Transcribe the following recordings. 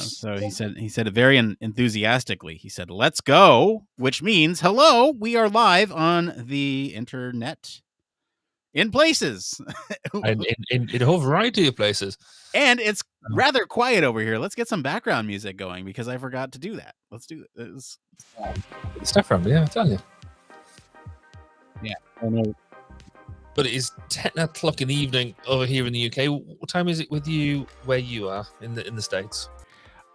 So he said it very enthusiastically. He said, "Let's go," which means hello. We are live on the internet in places, and in a whole variety of places. And it's rather quiet over here. Let's get some background music going because I forgot to do that. Let's do this. Stuff around, yeah, I tell you. Yeah, I know. But it is 10 o'clock in the evening over here in the UK. What time is it with you where you are in the States?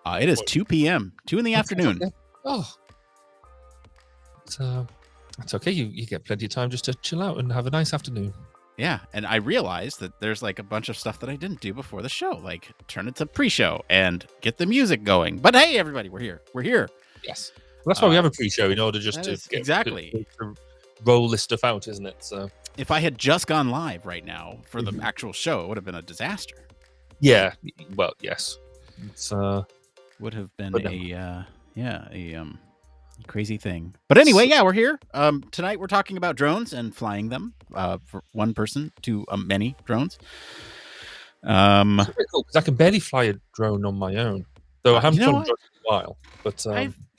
It is 2 p.m., 2 in the afternoon. Okay. Oh, that's okay. You get plenty of time just to chill out and have a nice afternoon. Yeah, and I realized that there's like a bunch of stuff that I didn't do before the show, like turn it to pre-show and get the music going. But hey, everybody, we're here. We're here. Yes, well, that's why we have a pre-show, in order just to get exactly to roll this stuff out, isn't it? So if I had just gone live right now for the actual show, it would have been a disaster. Yeah, well, yes, it's would have been a crazy thing. But anyway, yeah, we're here. Tonight we're talking about drones and flying them for one person to many drones. It's pretty cool because I can barely fly a drone on my own, though I haven't flown a drone in a while. But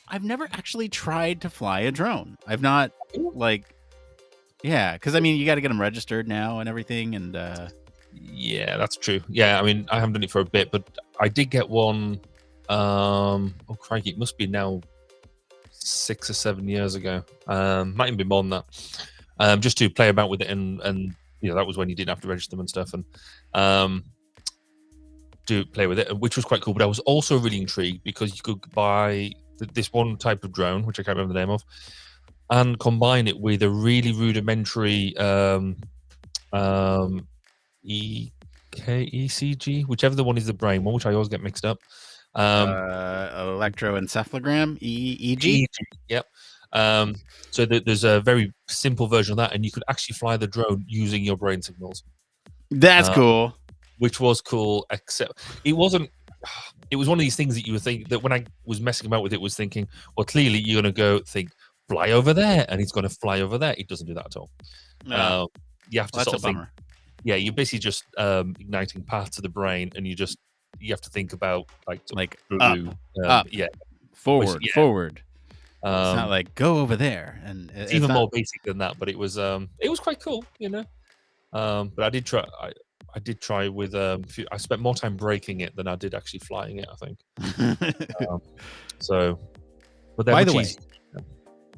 I've never actually tried to fly a drone. I've not because I mean you got to get them registered now and everything, and yeah, that's true. Yeah, I mean I haven't done it for a bit, but I did get one. Oh crikey, it must be now 6 or 7 years ago. Might even be more than that. Just to play about with it, and that was when you didn't have to register them and stuff, and do play with it, which was quite cool. But I was also really intrigued because you could buy this one type of drone, which I can't remember the name of, and combine it with a really rudimentary ECG, whichever the one is the brain one, which I always get mixed up. Electroencephalogram, EEG. Yep. So there's a very simple version of that, and you could actually fly the drone using your brain signals. That's cool. Which was cool, except it wasn't. It was one of these things that you would think that when I was messing about with it, was thinking, well, clearly you're going to go think fly over there, and it's going to fly over there. It doesn't do that at all. No. You have to That's sort of think. Bummer. Yeah, you're basically just igniting parts of the brain, and you have to think about like blue, up, yeah, forward. It's not like go over there, and it's even more basic than that. But it was quite cool, But I did try. I did try with I spent more time breaking it than I did actually flying it, I think. But by the way,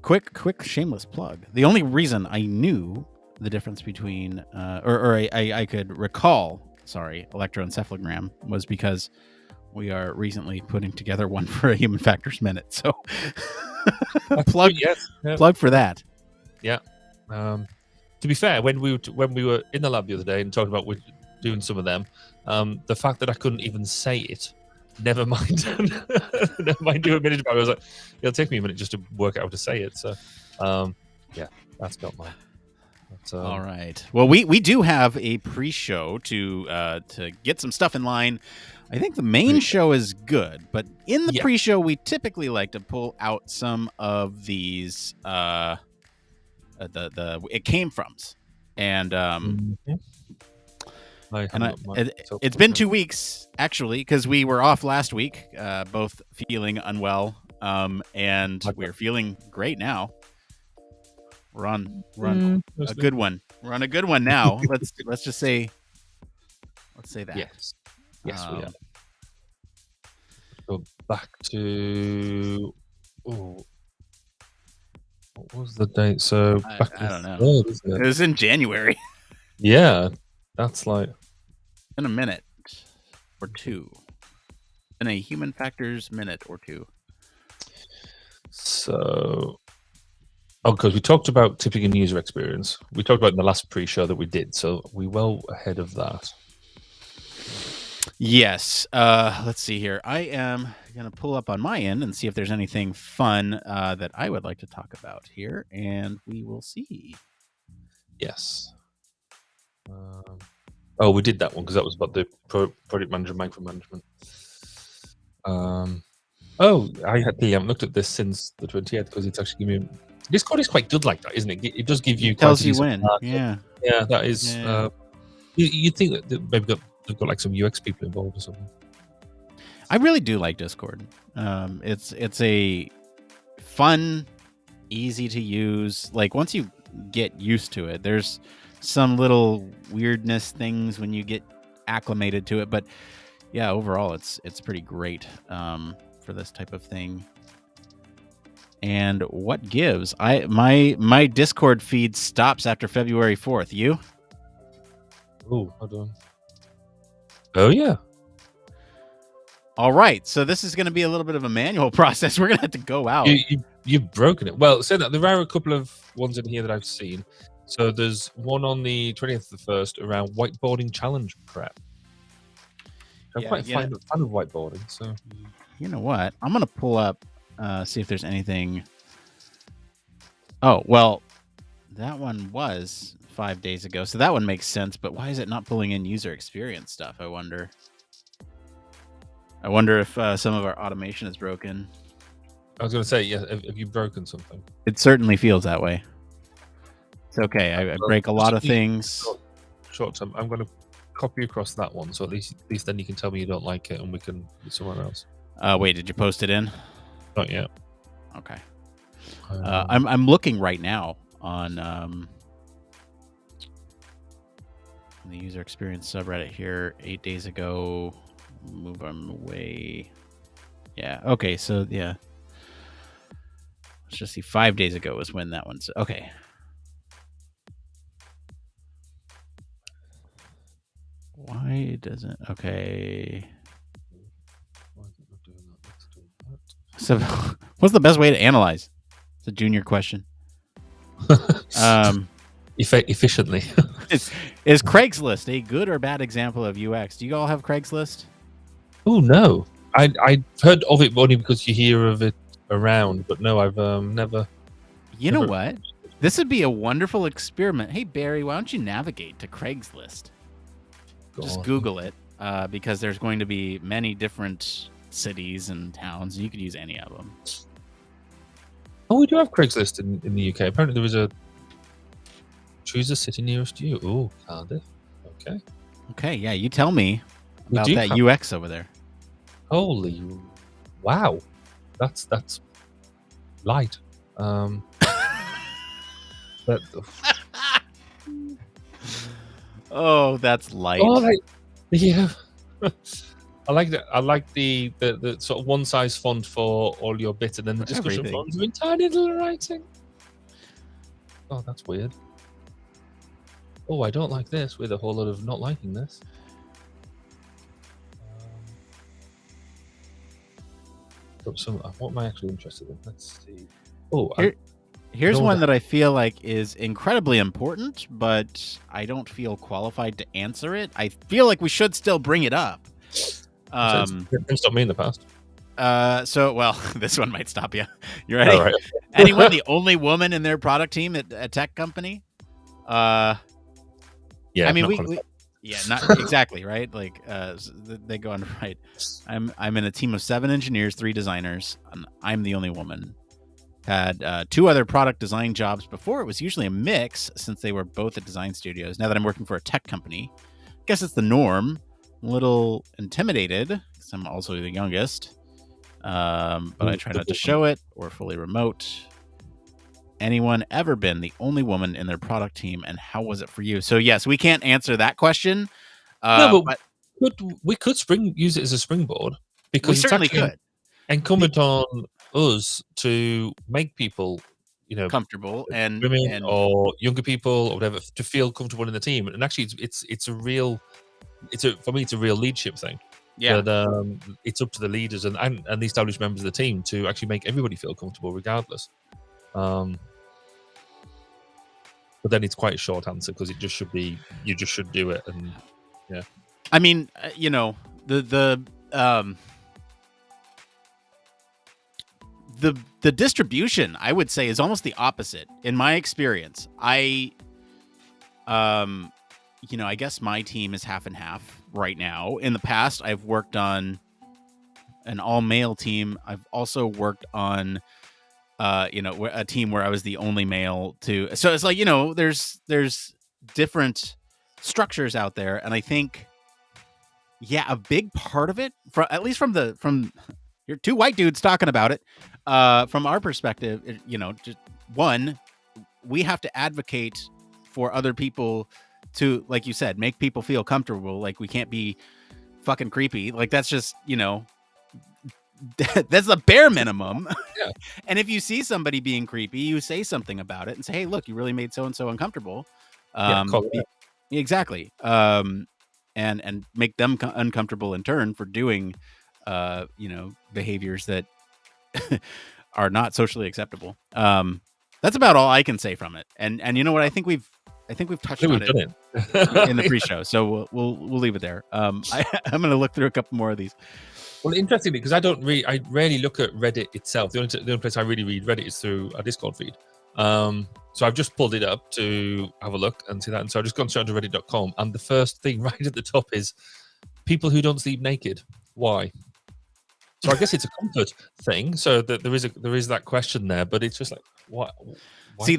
quick shameless plug. The only reason I knew the difference between I could recall electroencephalogram was because we are recently putting together one for a human factors minute. So plug for that. Yeah. To be fair, when we were in the lab the other day and talking about doing some of them, the fact that I couldn't even say it, never mind do a minute about it, I was like, it'll take me a minute just to work out how to say it. So yeah, that's got mine. All right. Well, we do have a pre-show to get some stuff in line. I think the main show is good, but in the pre-show, we typically like to pull out some of these the it came froms, and it's been 2 weeks actually because we were off last week, both feeling unwell, and we're feeling great now. We're on a good one. We're on a good one now. let's just say. Let's say that. Yes, we are. Go back to. What was the date? So back I don't know. It was in January. Yeah, that's like in a minute or two. In a human factors minute or two. So. Because we talked about tipping and user experience. We talked about in the last pre-show that we did, so we're well ahead of that. Yes. Let's see here. I am going to pull up on my end and see if there's anything fun that I would like to talk about here, and we will see. Yes. We did that one because that was about the project manager micromanagement. I haven't looked at this since the 20th because it's actually giving me. Discord is quite good like that, isn't it? It does give you. It tells you when. Yeah, that is. Yeah. You think that maybe they've got like some UX people involved or something. I really do like Discord. It's a fun, easy to use. Like once you get used to it, there's some little weirdness things when you get acclimated to it, but yeah, overall it's pretty great for this type of thing. And what gives? My Discord feed stops after February 4th. You? Oh, hold on. Oh yeah. All right. So this is going to be a little bit of a manual process. We're going to have to go out. You've broken it. Well, so that there are a couple of ones in here that I've seen. So there's one on the 20th of the 1st around whiteboarding challenge prep. I'm quite a fan of whiteboarding. So you know what? I'm going to pull up, see if there's anything. Oh, well, that one was 5 days ago. So that one makes sense. But why is it not pulling in user experience stuff? I wonder if some of our automation is broken. I was going to say, yeah, have you broken something? It certainly feels that way. It's okay. I break a lot of things. Short term, I'm going to copy across that one, so at least then you can tell me you don't like it, and we can do someone else. Wait, did you post it in? Not yet. Okay. I'm looking right now on the user experience subreddit here. 8 days ago. Move them away. Yeah. Okay. So yeah. Let's just see. 5 days ago is when that one's okay. Why doesn't okay? So, what's the best way to analyze? It's a junior question. Efficiently. Is Craigslist a good or bad example of UX? Do you all have Craigslist? Oh no, I heard of it only because you hear of it around, but no, I've never. You know what? This would be a wonderful experiment. Hey Barry, why don't you navigate to Craigslist? Just Google it, because there's going to be many different cities and towns. You could use any of them. Oh, we do have Craigslist in the UK. Apparently, there is a choose a city nearest you. Oh, Cardiff. Okay. Okay, yeah. You tell me about that UX over there. Holy, wow, that's light. But oh, that's light. Oh, yeah. I like that. I like the sort of one size font for all your bits, and then the discussion fonts in tiny little writing. Oh, that's weird. Oh, I don't like this. With a whole lot of not liking this. What am I actually interested in? Let's see. Oh, here's one that I feel like is incredibly important, but I don't feel qualified to answer it. I feel like we should still bring it up. It's stopped me in the past. So, well, this one might stop you. You ready? All right. Anyone the only woman in their product team at a tech company? Yeah. I mean, yeah, not exactly, right? Like, they go on to write, I'm in a team of 7 engineers, 3 designers, and I'm the only woman. Had 2 other product design jobs before. It was usually a mix since they were both at design studios. Now that I'm working for a tech company, I guess it's the norm. I'm a little intimidated because I'm also the youngest, but I try not to show it. Or fully remote. Anyone ever been the only woman in their product team, and how was it for you? So yes, we can't answer that question. No, but we could use it as a springboard, because we certainly could. Incumbent on us to make people, comfortable and women or younger people or whatever, to feel comfortable in the team. And actually, for me, it's a real leadership thing. Yeah. But it's up to the leaders and the established members of the team to actually make everybody feel comfortable, regardless. But then it's quite a short answer, because it just should be, you just should do it. And yeah, I mean, the distribution, I would say, is almost the opposite in my experience. I guess my team is half and half right now. In the past, I've worked on an all-male team. I've also worked on a team where I was the only male too. So it's like, there's different structures out there. And I think, Yeah, a big part of it, at least from your two white dudes talking about it, from our perspective, just one, we have to advocate for other people to, like you said, make people feel comfortable. Like, we can't be fucking creepy. Like, that's just, that's the bare minimum. Yeah. And if you see somebody being creepy, you say something about it and say, hey, look, you really made so and so uncomfortable. Exactly. And make them uncomfortable in turn for doing behaviors that are not socially acceptable. That's about all I can say from it. And you know what? I think we've touched on it in the pre-show, so we'll leave it there. I'm going to look through a couple more of these. Well, interestingly, because I rarely look at Reddit itself. The only place I really read Reddit is through our Discord feed. So I've just pulled it up to have a look and see that. And so I've just gone straight to reddit.com. And the first thing right at the top is people who don't sleep naked. Why? So I guess it's a comfort thing. So that there is that question there, but it's just like, what? See,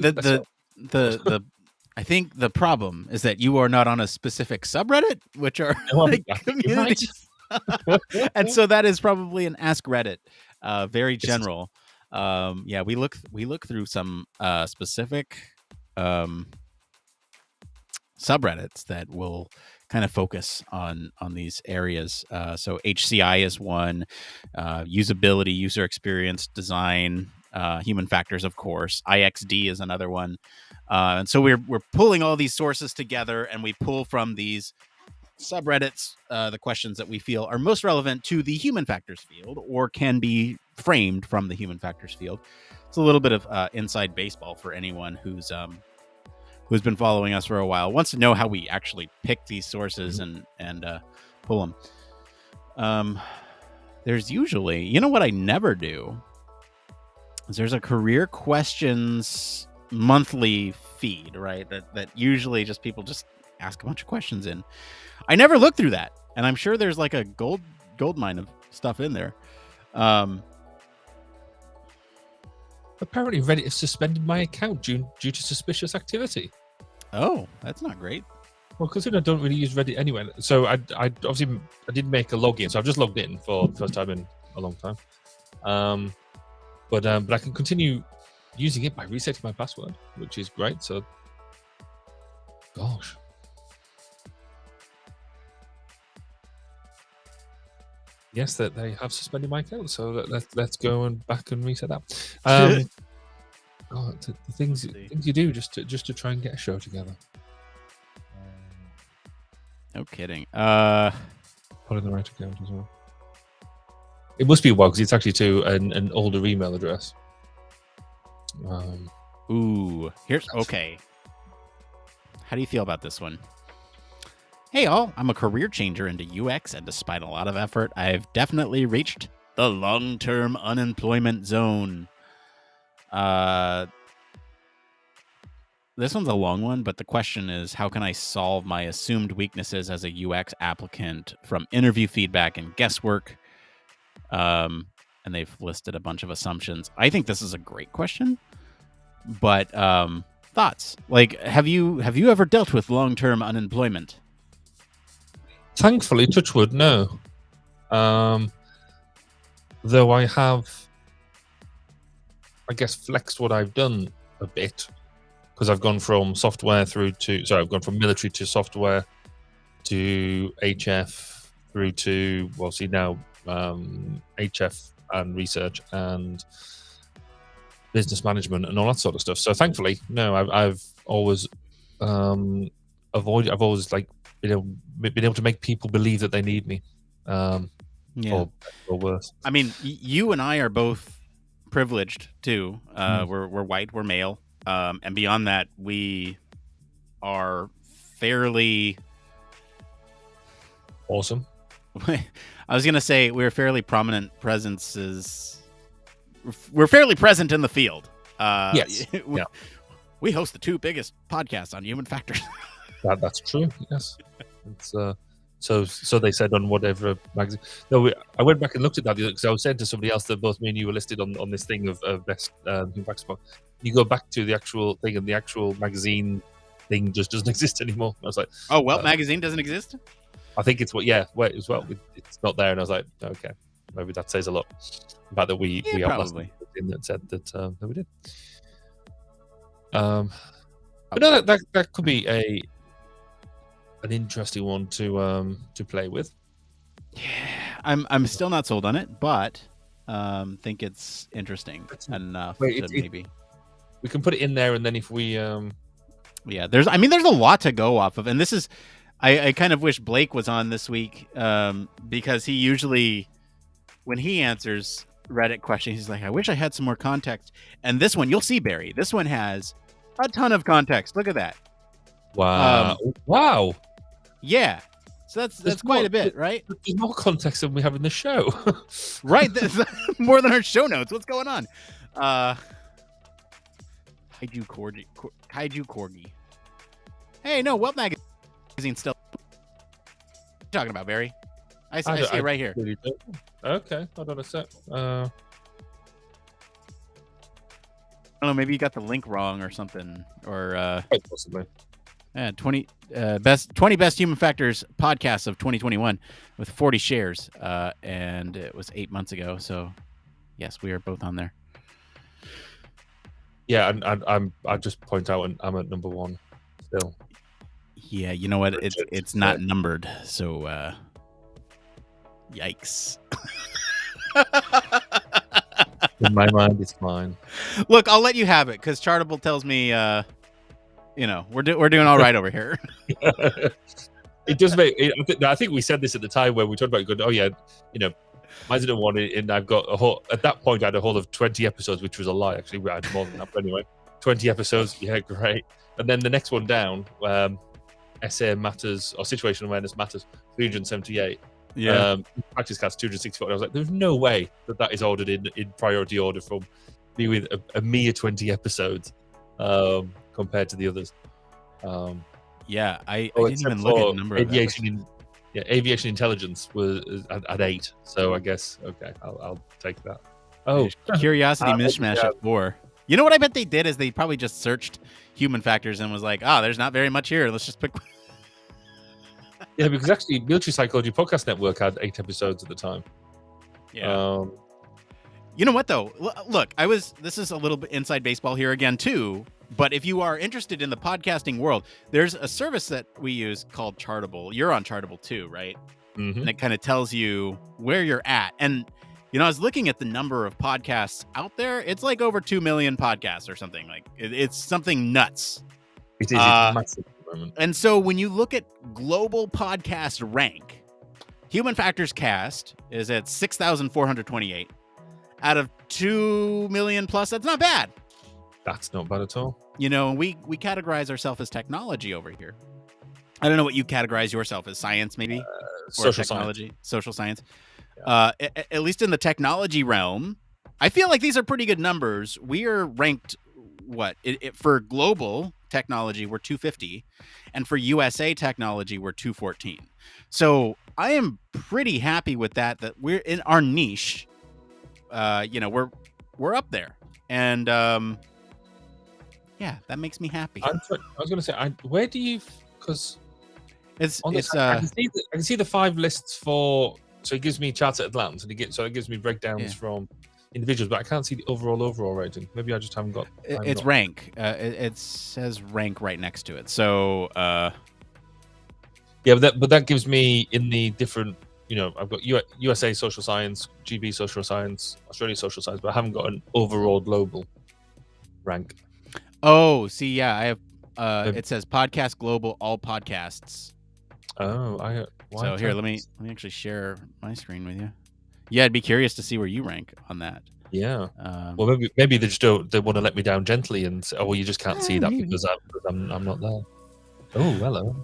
I think the problem is that you are not on a specific subreddit, which are communities. Right. And so that is probably an Ask Reddit, very general. We look through some specific subreddits that will kind of focus on these areas. So HCI is one, usability, user experience, design, human factors, of course. IXD is another one. And so we're pulling all these sources together, and we pull from these subreddits the questions that we feel are most relevant to the human factors field, or can be framed from the human factors field. It's a little bit of inside baseball for anyone who's been following us for a while, wants to know how we actually pick these sources and pull them. There's usually, what I never do is there's a career questions monthly feed, right? That usually just people just ask a bunch of questions in. I never look through that, and I'm sure there's like a gold mine of stuff in there. Apparently Reddit has suspended my account due to suspicious activity. Oh, that's not great. Well, considering I don't really use Reddit anyway, so I obviously did make a login, so I've just logged in for the first time in a long time. But I can continue using it by resetting my password, which is great. So, gosh. Yes, that they have suspended my account, so let's go back and reset that. God, the things you do just to try and get a show together. No kidding. Put in the right account as well. It must be a while because it's actually to an older email address. Here's okay. How do you feel about this one? Hey all, I'm a career changer into UX, and despite a lot of effort, I've definitely reached the long-term unemployment zone. This one's a long one, but the question is, how can I solve my assumed weaknesses as a UX applicant from interview feedback and guesswork? And they've listed a bunch of assumptions. I think this is a great question, but thoughts? Like, have you ever dealt with long-term unemployment? Thankfully, touch wood, no. Though I have, I guess, flexed what I've done a bit, because I've gone from software I've gone from military to software to HF through to, well, see now, HF and research and business management and all that sort of stuff. So thankfully, no, I've always avoided. I've always been able to make people believe that they need me, or worse. I mean, you and I are both privileged too. We're white, we're male, and beyond that, we are fairly awesome. I was gonna say we're fairly prominent presences. We're fairly present in the field. Yes, we host the two biggest podcasts on human factors. That's true. Yes, it's so they said on whatever magazine. No, I went back and looked at that because I was saying to somebody else that both me and you were listed on this thing of best human factors. You go back to the actual thing, and the actual magazine thing just doesn't exist anymore. I was like, oh, Welt magazine doesn't exist. I think it's wait as well. It's not there, and I was like, okay, maybe that says a lot about that we have last thing that said that we did. But no, that could be an interesting one to play with. Yeah, I'm still not sold on it, but think it's interesting enough to maybe we can put it in there, and then if we yeah, there's a lot to go off of, and this is I kind of wish Blake was on this week because he usually, when he answers Reddit questions, he's like, I wish I had some more context. And this one, you'll see, Barry, this one has a ton of context. Look at that. Wow. Wow. Yeah. So that's quite a bit, right? There's more context than we have in the show. Right. More than our show notes. What's going on? Kaiju Corgi. Hey, no, Welt Magazine still. What are you talking about, Barry? I see it right here. Really okay, hold on a sec. I don't know, maybe you got the link wrong or something, or quite possibly. 20 best human factors podcasts of 2021 with 40 shares, and it was 8 months ago. So, yes, we are both on there. Yeah, and I just point out, and I'm at number 1 still. Yeah, you know what? It's not numbered, so yikes. In my mind, it's fine. Look, I'll let you have it because Chartable tells me, we're doing all right over here. It does make. I think we said this at the time where we talked about going. Oh yeah, mine's at 1, and I've got a whole. At that point, I had a whole of 20 episodes, which was a lie. Actually, we had more than that. But anyway, 20 episodes. Yeah, great. And then the next one down, SA matters or situational awareness matters, 378. Yeah. Practice cast 264. I was like, there's no way that is ordered in priority order from me with a mere 20 episodes compared to the others. Yeah, I didn't even look at the number of aviation. Aviation intelligence was at 8. So I guess okay, I'll take that. Oh, curiosity mishmash at 4. You know what I bet they did is they probably just searched human factors and was like, there's not very much here. Let's just pick. Yeah, because actually, Military Psychology Podcast Network had 8 episodes at the time. Yeah. You know what though? Look, this is a little bit inside baseball here again too. But if you are interested in the podcasting world, there's a service that we use called Chartable. You're on Chartable too, right? Mm-hmm. And it kind of tells you where you're at. And I was looking at the number of podcasts out there. It's like over 2 million podcasts or something. Like it's something nuts. It is massive. And so when you look at global podcast rank, Human Factors Cast is at 6,428 out of 2 million plus. That's not bad. That's not bad at all. We categorize ourselves as technology over here. I don't know what you categorize yourself as, science maybe? Social technology, science. Social science. Yeah. At least in the technology realm, I feel like these are pretty good numbers. We are ranked, for global technology, we're 250, and for USA technology, we're 214. So I am pretty happy with that we're in our niche. We're up there, and yeah, that makes me happy. I was going to say, where do you? Because it's I can see the 5 lists for. So it gives me charts at a glance, and it gives me breakdowns from individuals, but I can't see the overall rating. Maybe I just haven't got. It's rank. It says rank right next to it. So yeah, but that gives me in the different. I've got USA social science, GB social science, Australia social science, but I haven't got an overall global rank. Oh, see, yeah, I have. It says podcast global, all podcasts. Oh, so here, let me actually share my screen with you. Yeah, I'd be curious to see where you rank on that. Yeah. Well, maybe they just don't. They want to let me down gently and say, "Oh, well, you just can't see that because I'm not there." Oh, hello.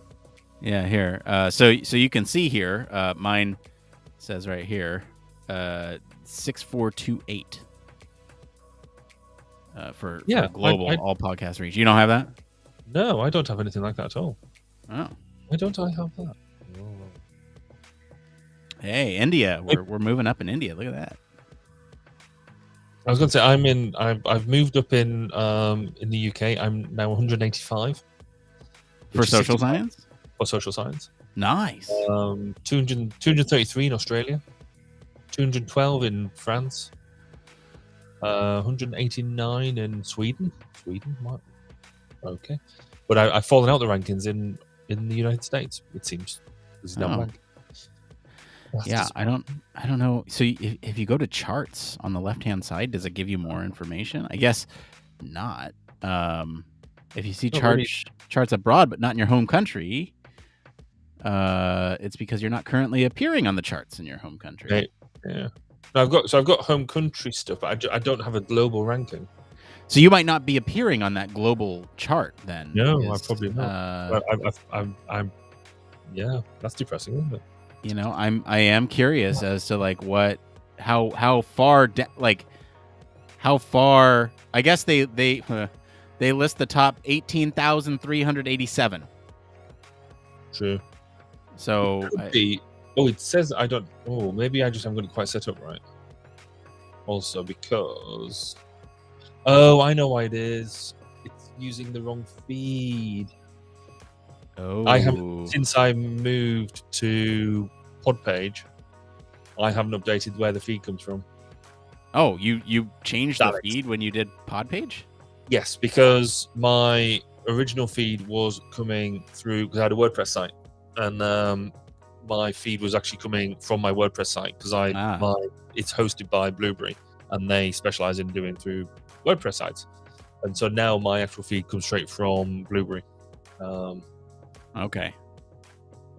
Yeah, here. So you can see here. Mine says right here, 6428. For global all podcast reach. You don't have that? No, I don't have anything like that at all. Oh. Why don't I have that? Oh. Hey, India. We're moving up in India. Look at that. I was going to say I've moved up in the UK. I'm now 185 for social science. For social science. Nice. 233 in Australia, 212 in France, 189 in Sweden. Sweden, what? Okay, but I've fallen out the rankings in the United States. It seems this is now blank. Yeah, I don't know. So if you go to charts on the left-hand side, does it give you more information? I guess not. If you see charts abroad, but not in your home country, it's because you're not currently appearing on the charts in your home country. Right. Yeah. I've got home country stuff, but I don't have a global ranking. So you might not be appearing on that global chart then. No, I probably not. I'm yeah, that's depressing, isn't it? You know, I am curious as to like how far how far. I guess they list the top 18,387. True. So it says I don't. Oh, maybe I just haven't got it quite set up right. Also, because I know why it is. It's using the wrong feed. Oh, I haven't since I moved to Podpage. I haven't updated where the feed comes from. Oh, you changed the feed when you did Podpage? Yes, because my original feed was coming through because I had a WordPress site, and my feed was actually coming from my WordPress site because it's hosted by Blueberry, and they specialize in doing through WordPress sites, and so now my actual feed comes straight from Blueberry. Okay.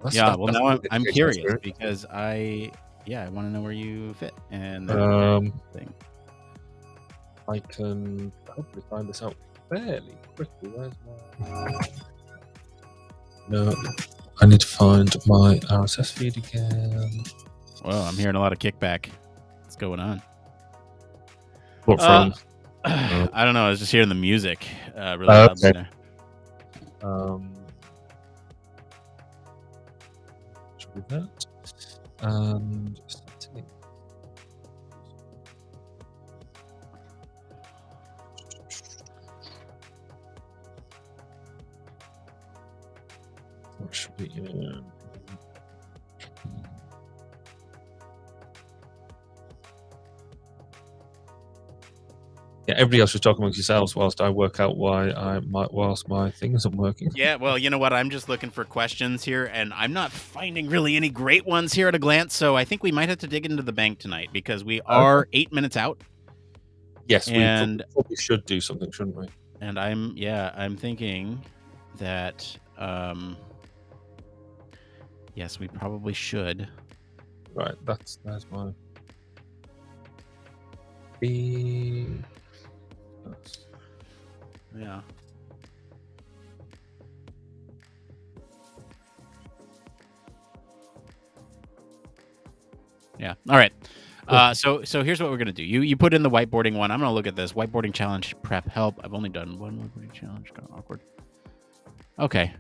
Well, now I'm curious because I want to know where you fit and thing. I can hopefully find this out fairly quickly. Where's my? No, I need to find my RSS feed again. Well, I'm hearing a lot of kickback. What's going on? What from? I don't know. I was just hearing the music really loudly there. Should be that. And what should be? Yeah, everybody else was talking amongst yourselves whilst I work out whilst my thing isn't working. Yeah, well, you know what? I'm just looking for questions here, and I'm not finding really any great ones here at a glance. So I think we might have to dig into the bank tonight because we are 8 minutes out. Yes, we probably should do something, shouldn't we? And I'm thinking that yes, we probably should. Right, that's my B. Yeah. Yeah. All right. So here's what we're gonna do. You put in the whiteboarding one. I'm gonna look at this whiteboarding challenge prep help. I've only done one whiteboarding challenge. Kind of awkward. Okay.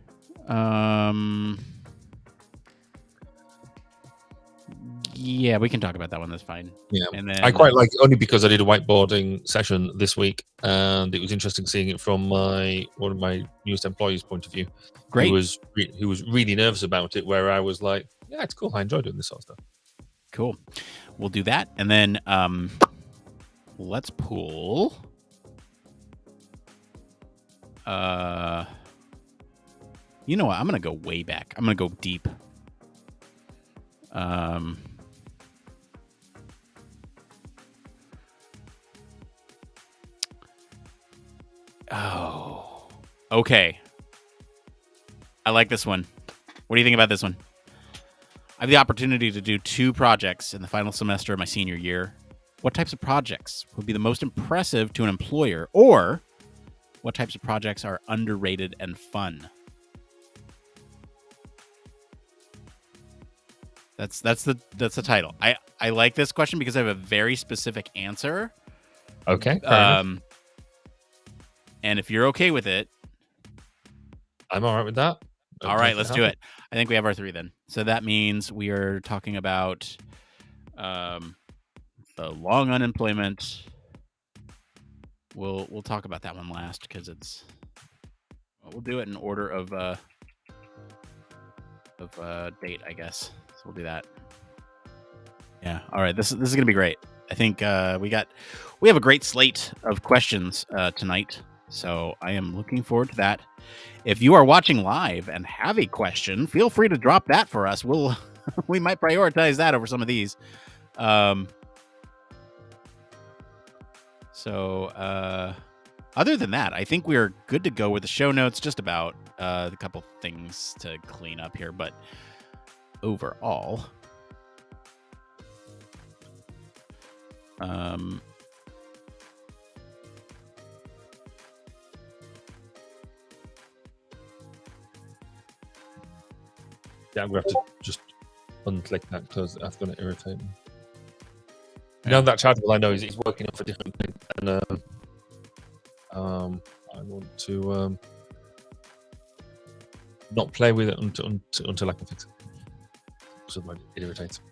Yeah, we can talk about that one. That's fine. Yeah, and then I quite like only because I did a whiteboarding session this week, and it was interesting seeing it from one of my newest employees' point of view. Great. Who was really nervous about it, where I was like, "Yeah, it's cool. I enjoy doing this sort of stuff." Cool. We'll do that, and then let's pull. You know what? I'm gonna go way back. I'm gonna go deep. Oh, okay. I like this one. What do you think about this one? I have the opportunity to do 2 projects in the final semester of my senior year. What types of projects would be the most impressive to an employer, or what types of projects are underrated and fun? That's the title. I like this question because I have a very specific answer. Okay. And if you're okay with it, I'm all right with that. All right, let's do it. I think we have our 3 then. So that means we are talking about the long unemployment. We'll talk about that one last because we'll do it in order of date, I guess. So we'll do that. Yeah. All right. This is gonna be great. I think we have a great slate of questions tonight, so I am looking forward to that. If you are watching live and have a question, feel free to drop that for us. We might prioritize that over some of these. Other than that, I think we're good to go with the show notes. Just about a couple things to clean up here, but overall, yeah, I'm going to have to just unclick that because that's going to irritate me. Yeah. Now that Chadwell I know he's working off a different thing, and I want to not play with it until I can fix it. So it irritates me.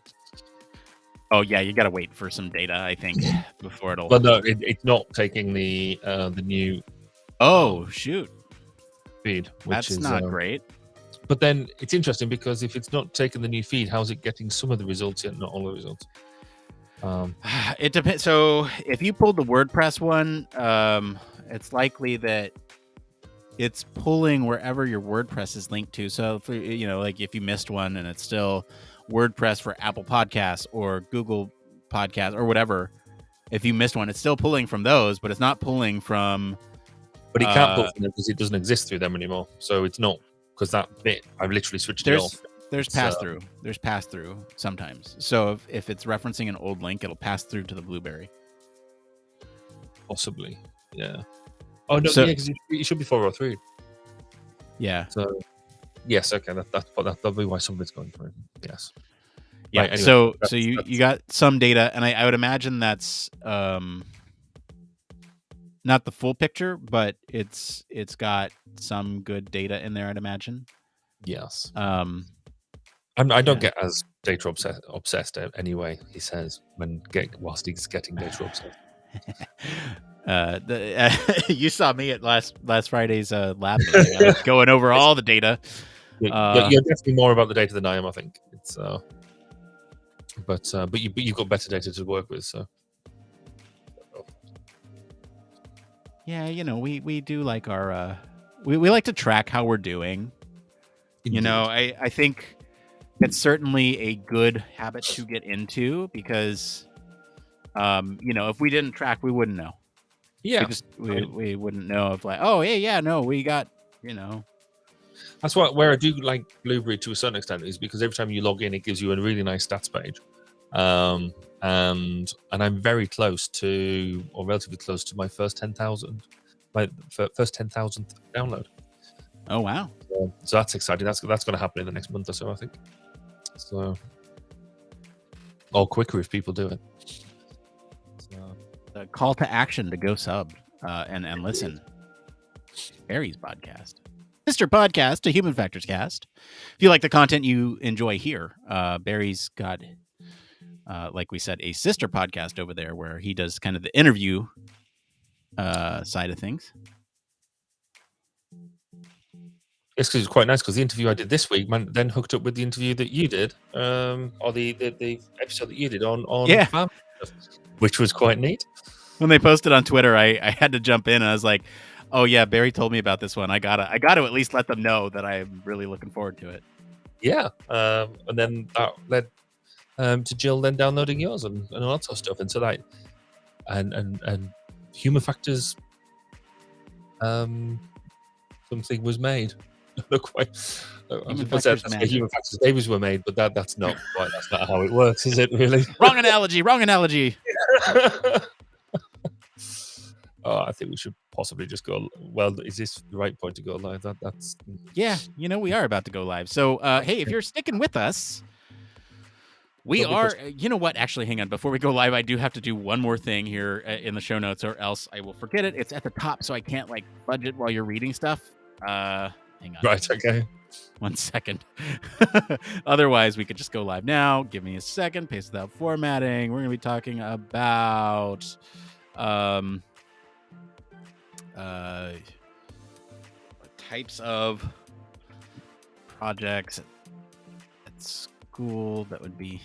Oh yeah, you got to wait for some data, I think, before it'll. But no, it's not taking the new. Oh shoot! Feed. Which That's is not great. But then it's interesting because if it's not taking the new feed, how's it getting some of the results yet not all the results? It depends. So if you pulled the WordPress one, it's likely that it's pulling wherever your WordPress is linked to. So for, like if you missed one and it's still WordPress for Apple Podcasts or Google Podcasts or whatever, if you missed one, it's still pulling from those, but it's not pulling from. But it can't pull from them because it doesn't exist through them anymore. So it's not. Because that bit, I've literally switched it off. There's pass-through. There's pass-through sometimes. So if it's referencing an old link, it'll pass through to the Blueberry. Possibly, yeah. Oh, no, yeah, because it should be 403. Yeah. So, yes, okay, that'll be why some of it's going through. Yes. Yeah, right, anyway, so you got some data, and I would imagine that's not the full picture, but it's got some good data in there, I'd imagine. Yes. I don't get as data obsessed anyway, he says, whilst he's getting data obsessed. You saw me at last Friday's lab meeting. I was going over all the data. You're definitely more about the data than I am, I think. It's but you've got better data to work with, so. Yeah, we do like our we like to track how we're doing. Indeed. I think it's certainly a good habit to get into because if we didn't track, we wouldn't know. Yeah. We wouldn't know if like, oh yeah, no, we got, That's where I do like Blueberry to a certain extent is because every time you log in, it gives you a really nice stats page. And I'm very close to, or relatively close to, my first 10,000, my first 10,000th download. Oh wow! So that's exciting. That's going to happen in the next month or so, I think. So, or quicker if people do it. So, the call to action to go sub and listen. Barry's podcast, sister podcast to Human Factors Cast. If you like the content you enjoy here, Barry's got. Like we said, a sister podcast over there where he does kind of the interview side of things. Yes, because it's quite nice because the interview I did this week then hooked up with the interview that you did, or the episode that you did on family stuff, which was quite neat. When they posted on Twitter, I had to jump in and I was like, "Oh yeah, Barry told me about this one. I gotta at least let them know that I'm really looking forward to it." Yeah, and then that led to Jill then downloading yours and all that sort of stuff, and so that and Human Factors something was made. Look, Human Factors babies were made, but that's not how it works, is it? Really? Wrong analogy. Oh, I think we should possibly just go. Well, is this the right point to go live? That's. Yeah, we are about to go live. So, hey, if you're sticking with us. We are, you know what? Actually, hang on. Before we go live, I do have to do one more thing here in the show notes, or else I will forget it. It's at the top, so I can't fudge it while you're reading stuff. Hang on. Right. Okay. 1 second. Otherwise, we could just go live now. Give me a second. Paste without formatting. We're going to be talking about types of projects school that would be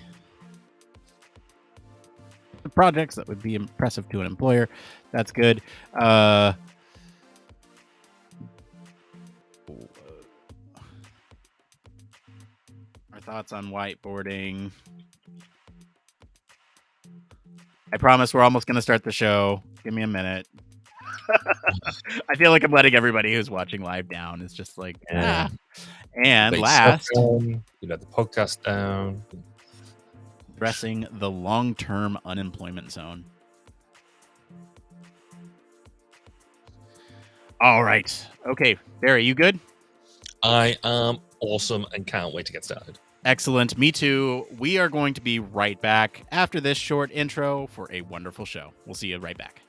the projects that would be impressive to an employer. That's good. Our thoughts on whiteboarding. I promise we're almost going to start the show. Give me a minute. I feel like I'm letting everybody who's watching live down. It's just like, Yeah. And Let last, yourself down, you let the podcast down. addressing the long-term unemployment zone. All right. Okay, Barry, you good? I am awesome and can't wait to get started. Excellent. Me too. We are going to be right back after this short intro for a wonderful show. We'll see you right back.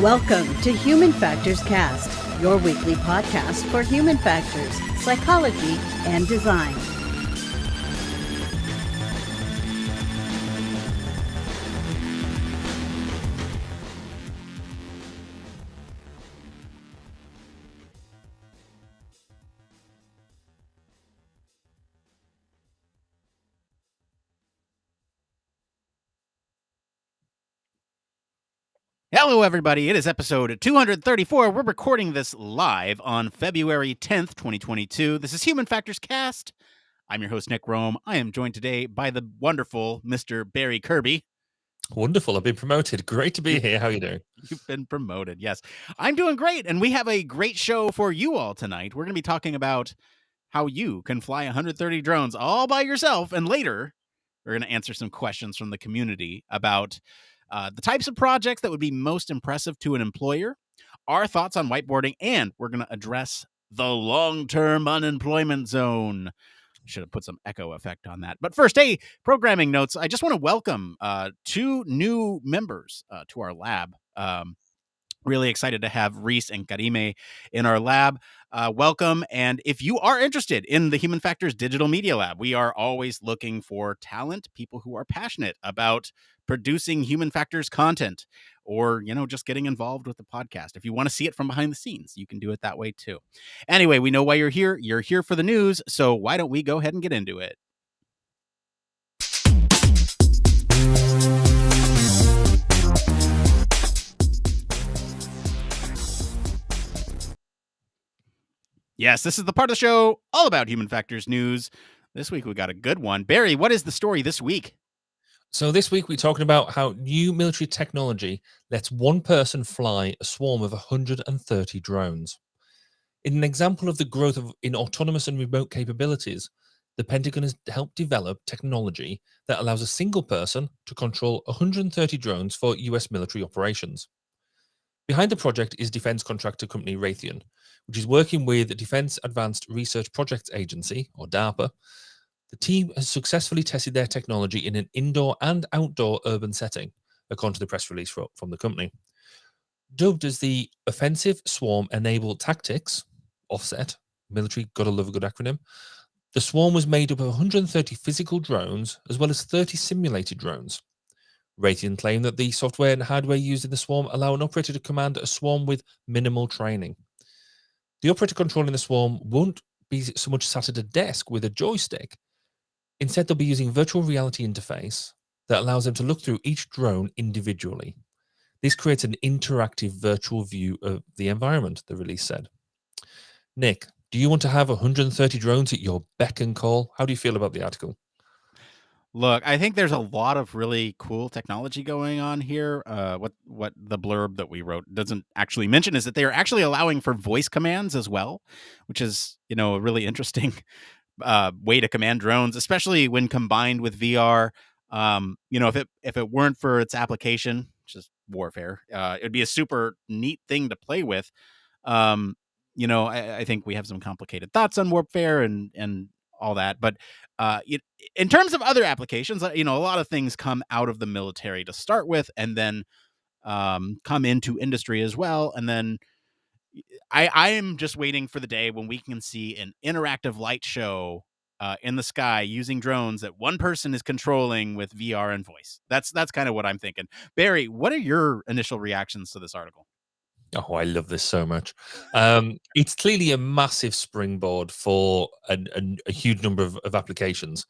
Welcome to Human Factors Cast, your weekly podcast for human factors, psychology, and design. Hello, everybody. It is episode 234. We're recording this live on February 10th, 2022. This is Human Factors Cast. I'm your host, Nick Roome. I am joined today by the wonderful Mr. Barry Kirby. Wonderful. I've been promoted. Great to be here. How are you doing? You've been promoted. Yes, I'm doing great. And we have a great show for you all tonight. We're going to be talking about how you can fly 130 drones all by yourself. And later, we're going to answer some questions from the community about the types of projects that would be most impressive to an employer, our thoughts on whiteboarding, and we're going to address the long-term unemployment zone. Should have put some echo effect on that. But first, hey, programming notes. I just want to welcome 2 new members to our lab. Really excited to have Reese and Karime in our lab. Welcome. And if you are interested in the Human Factors Digital Media Lab, we are always looking for talent, people who are passionate about producing human factors content or, just getting involved with the podcast. If you want to see it from behind the scenes, you can do it that way too. Anyway, we know why you're here. You're here for the news. So why don't we go ahead and get into it? Yes, this is the part of the show all about human factors news. This week we got a good one. Barry, what is the story this week? So this week we're talking about how new military technology lets one person fly a swarm of 130 drones. In an example of the growth in autonomous and remote capabilities, the Pentagon has helped develop technology that allows a single person to control 130 drones for US military operations. Behind the project is defense contractor company Raytheon, which is working with the Defense Advanced Research Projects Agency, or DARPA. The team has successfully tested their technology in an indoor and outdoor urban setting, according to the press release from the company. Dubbed as the Offensive Swarm Enabled Tactics, OFFSET, military, gotta love a good acronym, the swarm was made up of 130 physical drones as well as 30 simulated drones. Raytheon claimed that the software and hardware used in the swarm allow an operator to command a swarm with minimal training. The operator controlling the swarm won't be so much sat at a desk with a joystick. Instead, they'll be using virtual reality interface that allows them to look through each drone individually. This creates an interactive virtual view of the environment, the release said. Nick, do you want to have 130 drones at your beck and call? How do you feel about the article? Look, I think there's a lot of really cool technology going on here. What the blurb that we wrote doesn't actually mention is that they are actually allowing for voice commands as well, which is, a really interesting way to command drones, especially when combined with VR. If it weren't for its application, which is warfare, it'd be a super neat thing to play with. I think we have some complicated thoughts on warfare and all that, but in terms of other applications, a lot of things come out of the military to start with, and then come into industry as well, and then I am just waiting for the day when we can see an interactive light show in the sky using drones that one person is controlling with VR and voice. That's kind of what I'm thinking. Barry, what are your initial reactions to this article? Oh, I love this so much. It's clearly a massive springboard for a huge number of applications.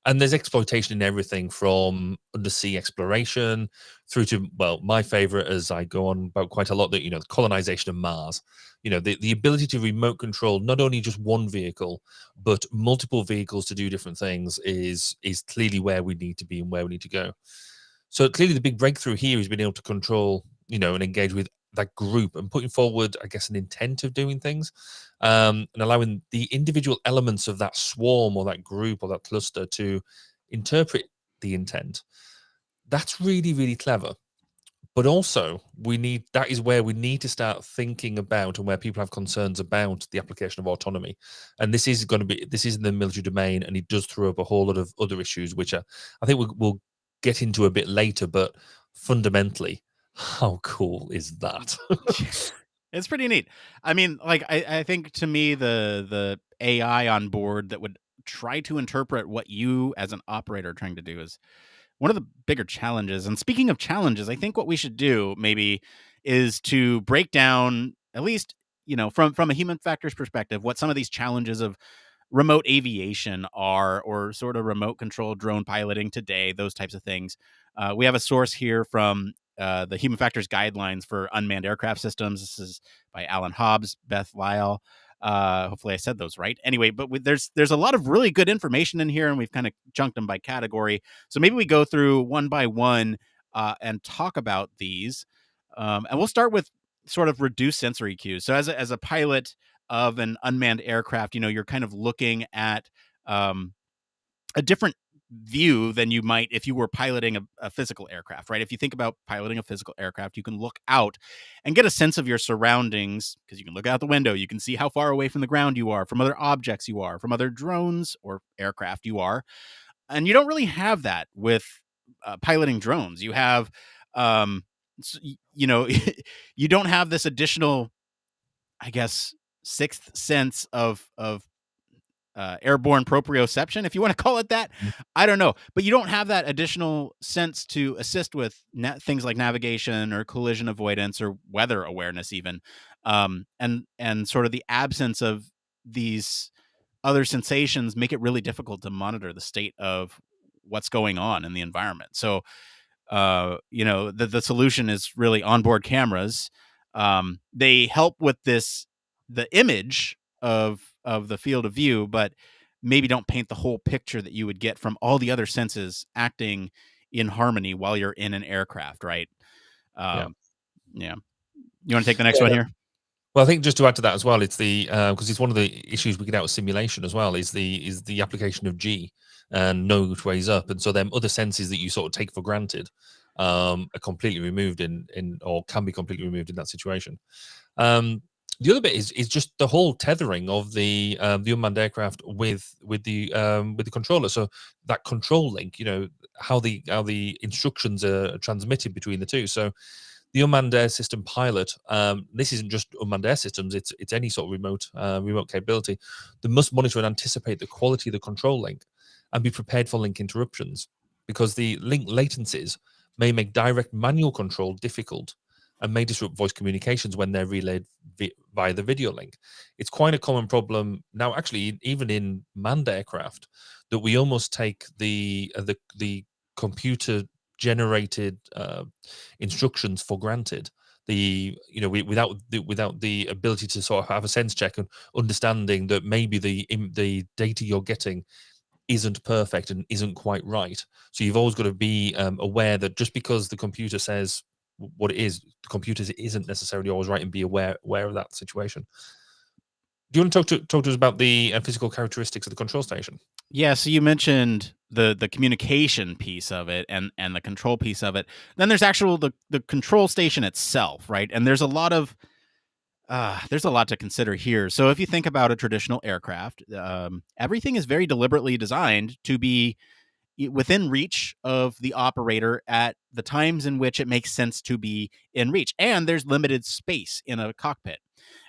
And there's exploitation in everything from undersea exploration through to, well, my favorite, as I go on about quite a lot, that, the colonization of Mars. The ability to remote control not only just one vehicle, but multiple vehicles to do different things is clearly where we need to be and where we need to go. So clearly the big breakthrough here is being able to control, and engage with that group and putting forward, I guess, an intent of doing things, and allowing the individual elements of that swarm or that group or that cluster to interpret the intent. That's really, really clever. But also, that is where we need to start thinking about, and where people have concerns about, the application of autonomy. And this is in the military domain, and it does throw up a whole lot of other issues, which I think we'll get into a bit later. But fundamentally, how cool is that? It's pretty neat. I mean, like, I think to me, the AI on board that would try to interpret what you as an operator are trying to do is one of the bigger challenges. And speaking of challenges, I think what we should do maybe is to break down, at least, from a human factors perspective, what some of these challenges of remote aviation are, or sort of remote control drone piloting today, those types of things. We have a source here from the Human Factors Guidelines for Unmanned Aircraft Systems. This is by Alan Hobbs, Beth Lyle. Hopefully I said those right. Anyway, but there's a lot of really good information in here, and we've kind of chunked them by category. So maybe we go through one by one and talk about these. And we'll start with sort of reduced sensory cues. So as a pilot of an unmanned aircraft, you're kind of looking at a different view than you might if you were piloting a physical aircraft, right? If you think about piloting a physical aircraft, you can look out and get a sense of your surroundings, because you can look out the window. You can see how far away from the ground you are, from other objects you are, from other drones or aircraft you are. And you don't really have that with piloting drones. You have, you don't have this additional, I guess, sixth sense of airborne proprioception, if you want to call it that. I don't know. But you don't have that additional sense to assist with things like navigation or collision avoidance or weather awareness even. And sort of the absence of these other sensations make it really difficult to monitor the state of what's going on in the environment. So, the solution is really onboard cameras. They help with the image of the field of view, but maybe don't paint the whole picture that you would get from all the other senses acting in harmony while you're in an aircraft, right? Yeah. You want to take the next one here? Well, I think just to add to that as well, it's the because it's one of the issues we get out of simulation as well, is the application of G and know which way's up, and so then other senses that you sort of take for granted are completely removed in or can be completely removed in that situation. The other bit is just the whole tethering of the unmanned aircraft with the controller. So that control link, how the instructions are transmitted between the two. So the unmanned air system pilot, this isn't just unmanned air systems, it's any sort of remote capability. They must monitor and anticipate the quality of the control link and be prepared for link interruptions, because the link latencies may make direct manual control difficult and may disrupt voice communications when they're relayed via the video link. It's quite a common problem now, actually, even in manned aircraft, that we almost take the computer generated instructions for granted. Without the ability to sort of have a sense check and understanding that maybe the data you're getting isn't perfect and isn't quite right. So you've always got to be aware that just because the computer says what it is, the computer isn't necessarily always right, and be aware of that situation. Do you want to talk to us about the physical characteristics of the control station? Yeah, so you mentioned the communication piece of it and the control piece of it. Then there's the control station itself, right? And there's a lot to consider here. So if you think about a traditional aircraft, everything is very deliberately designed to be within reach of the operator at the times in which it makes sense to be in reach. And there's limited space in a cockpit.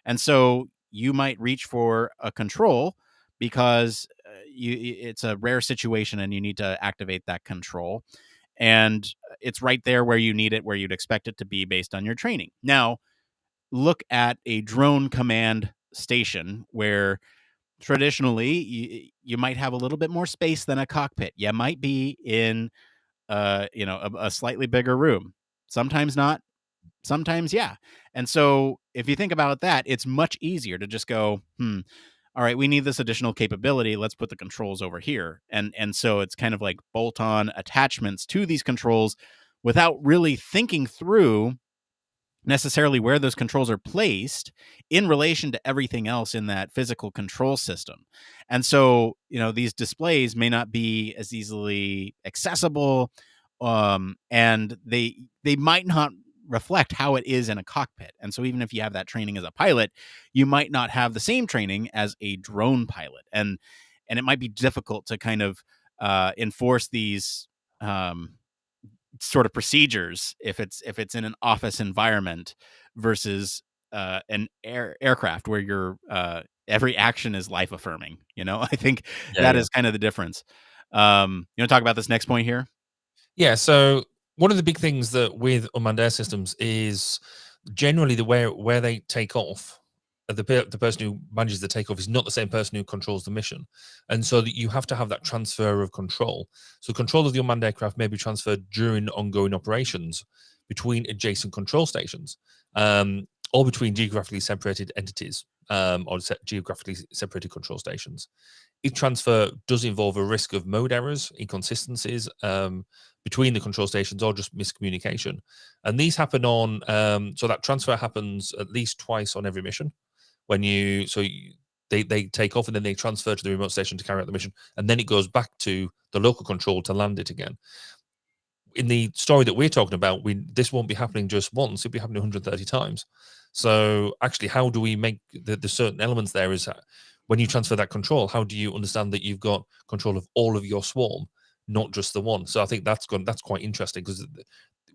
And so you might reach for a control because it's a rare situation and you need to activate that control, and it's right there where you need it, where you'd expect it to be based on your training. Now, look at a drone command station where traditionally you might have a little bit more space than a cockpit. You might be in a slightly bigger room. Sometimes not, sometimes yeah. And so if you think about that, it's much easier to just go, all right, we need this additional capability. Let's put the controls over here. And so it's kind of like bolt-on attachments to these controls without really thinking through necessarily where those controls are placed in relation to everything else in that physical control system. And so, these displays may not be as easily accessible, and they might not reflect how it is in a cockpit. And so even if you have that training as a pilot, you might not have the same training as a drone pilot. And it might be difficult to kind of enforce these sort of procedures if it's in an office environment versus an aircraft where your every action is life affirming. I think that is kind of the difference. You want to talk about this next point here? Yeah. So one of the big things that with unmanned air systems is generally the where they take off. The person who manages the takeoff is not the same person who controls the mission, and so that you have to have that transfer of control. So control of the unmanned aircraft may be transferred during ongoing operations between adjacent control stations, or between geographically separated entities, or geographically separated control stations. Each transfer does involve a risk of mode errors, inconsistencies between the control stations, or just miscommunication. And these happen on, so that transfer happens at least twice on every mission. They take off and then they transfer to the remote station to carry out the mission. And then it goes back to the local control to land it again. In the story that we're talking about, this won't be happening just once, it'll be happening 130 times. So actually, how do we make the certain elements there is when you transfer that control, how do you understand that you've got control of all of your swarm, not just the one? So I think that's quite interesting, because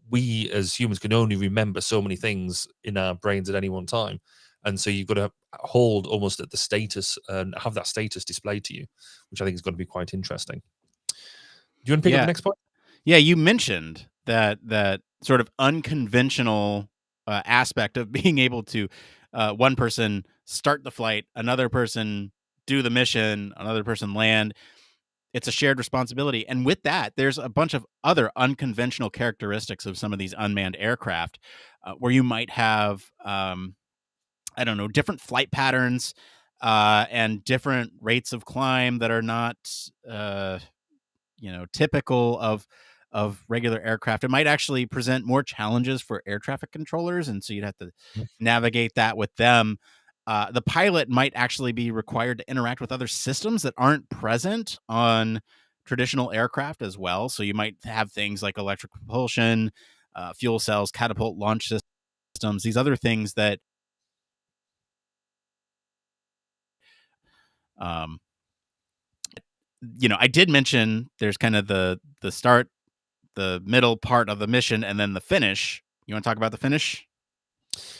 we as humans can only remember so many things in our brains at any one time. And so you've got to hold almost at the status and have that status displayed to you, which I think is going to be quite interesting. Do you want to pick up the next point? Yeah, you mentioned that sort of unconventional aspect of being able to one person start the flight, another person do the mission, another person land. It's a shared responsibility. And with that, there's a bunch of other unconventional characteristics of some of these unmanned aircraft where you might have, different flight patterns and different rates of climb that are not, typical of regular aircraft. It might actually present more challenges for air traffic controllers, and so you'd have to navigate that with them. The pilot might actually be required to interact with other systems that aren't present on traditional aircraft as well. So you might have things like electric propulsion, fuel cells, catapult launch systems, these other things that I did mention there's kind of the start, the middle part of the mission, and then the finish. You want to talk about the finish?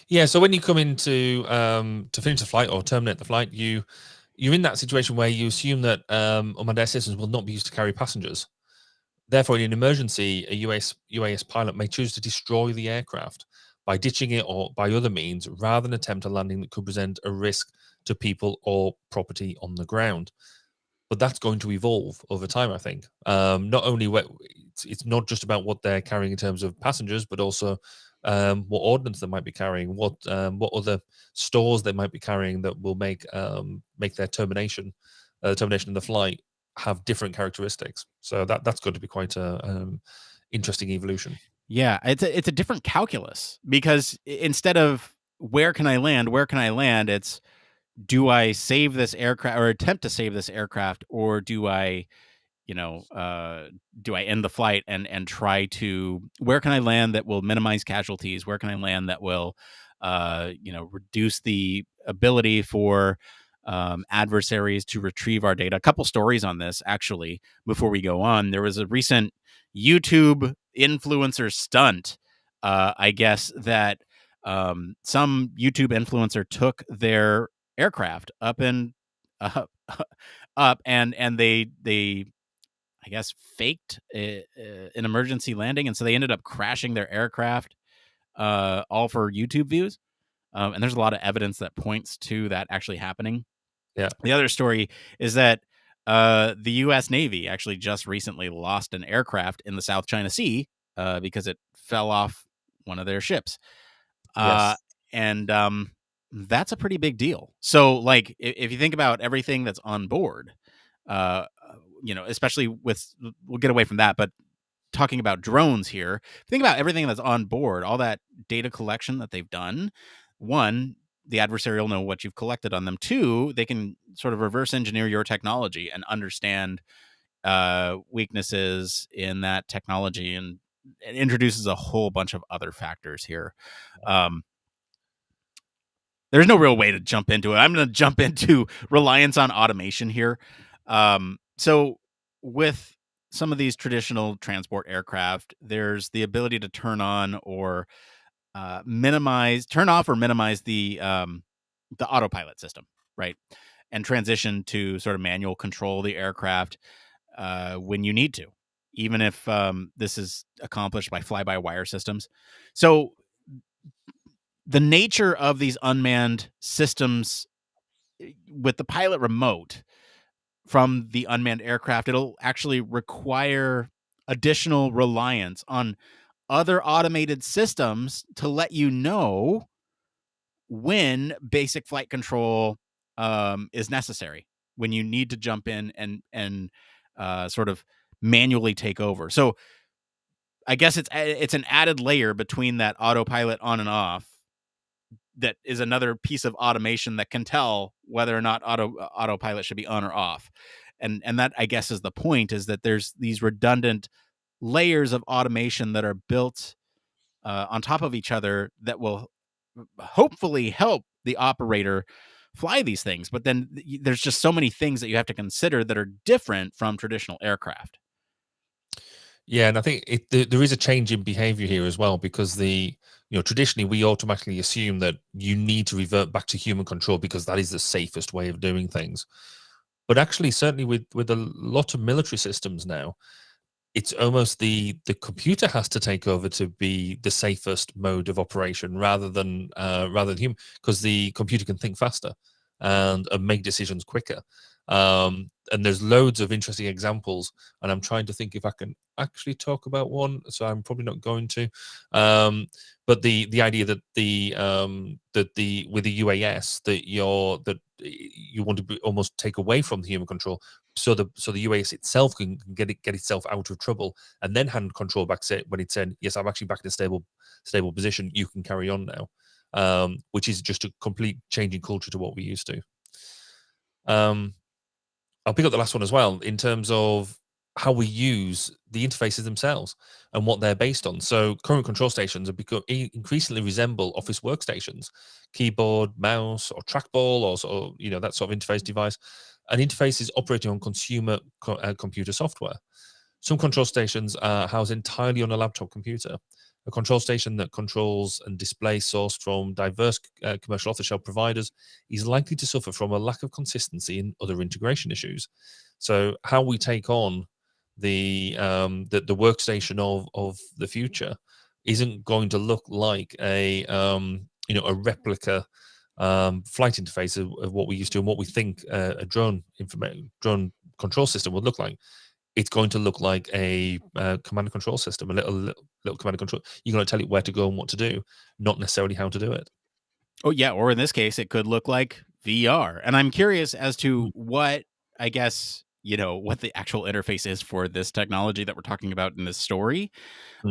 Yeah. So when you come in to finish the flight or terminate the flight, you're in that situation where you assume that unmanned air systems will not be used to carry passengers. Therefore, in an emergency, a UAS pilot may choose to destroy the aircraft by ditching it or by other means, rather than attempt a landing that could present a risk to people or property on the ground. But that's going to evolve over time, I think. Not only it's not just about what they're carrying in terms of passengers, but also what ordnance they might be carrying, what other stores they might be carrying that will make their termination of the flight have different characteristics. So that's going to be quite a interesting evolution. Yeah, it's a different calculus, because instead of where can I land, it's do I save this aircraft or attempt to save this aircraft, or do I do I end the flight and try to, where can I land that will minimize casualties? Where can I land that will, reduce the ability for adversaries to retrieve our data? A couple stories on this, actually, before we go on. There was a recent YouTube influencer stunt, I guess, that some YouTube influencer took their aircraft up in up, up, and they I guess faked an emergency landing, and so they ended up crashing their aircraft, all for YouTube views. And there's a lot of evidence that points to that actually happening. Yeah. The other story is that the U.S. Navy actually just recently lost an aircraft in the South China Sea because it fell off one of their ships. Yes. And that's a pretty big deal. So, like, if you think about everything that's on board, especially we'll get away from that, but talking about drones here, think about everything that's on board, all that data collection that they've done. One, the adversary will know what you've collected on them. Two, they can sort of reverse engineer your technology and understand weaknesses in that technology, and it introduces a whole bunch of other factors here. There's no real way to jump into it. I'm going to jump into reliance on automation here. So with some of these traditional transport aircraft, there's the ability to turn off or minimize the autopilot system, right? And transition to sort of manual control of the aircraft when you need to, even if this is accomplished by fly-by-wire systems. So the nature of these unmanned systems with the pilot remote from the unmanned aircraft, it'll actually require additional reliance on other automated systems to let you know when basic flight control is necessary, when you need to jump in and sort of manually take over. So I guess it's an added layer between that autopilot on and off that is another piece of automation that can tell whether or not autopilot should be on or off. And that, I guess, is the point, is that there's these redundant layers of automation that are built on top of each other that will hopefully help the operator fly these things. But then there's just so many things that you have to consider that are different from traditional aircraft. Yeah, and I think there is a change in behavior here as well, because traditionally we automatically assume that you need to revert back to human control because that is the safest way of doing things. But actually, certainly with a lot of military systems now, it's almost the computer has to take over to be the safest mode of operation rather than human, because the computer can think faster and make decisions quicker. And there's loads of interesting examples, and I'm trying to think if I can actually talk about one, so I'm probably not going to. But the idea that with the UAS that you want to almost take away from the human control, so the UAS itself can get itself out of trouble, and then hand control back when it's saying, yes, I'm actually back in a stable position, you can carry on now, which is just a complete change in culture to what we used to. I'll pick up the last one as well in terms of how we use the interfaces themselves and what they're based on. So current control stations have become increasingly resemble office workstations, keyboard, mouse, or trackball, or that sort of interface device. An interface is operating on consumer computer software. Some control stations are housed entirely on a laptop computer. A control station that controls and displays sourced from diverse commercial off-the-shelf providers is likely to suffer from a lack of consistency and other integration issues. So how we take on the workstation of the future isn't going to look like a replica flight interface of what we used to and what we think a drone control system would look like. It's going to look like a command and control system, a little command and control. You're going to tell it where to go and what to do, not necessarily how to do it. Oh, yeah. Or in this case, it could look like VR. And I'm curious as to what, I guess, what the actual interface is for this technology that we're talking about in this story,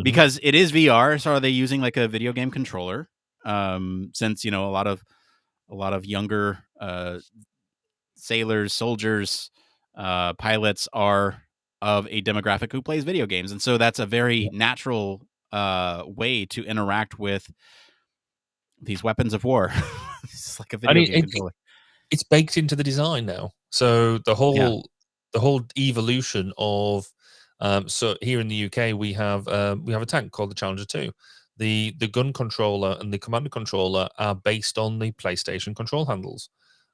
because it is VR. So are they using like a video game controller? Since, a lot of younger sailors, soldiers, pilots are of a demographic who plays video games. And so that's a very natural way to interact with these weapons of war. It's like a video game controller. It's baked into the design now. So the whole evolution of so here in the UK we have a tank called the Challenger 2. The gun controller and the commander controller are based on the PlayStation control handles.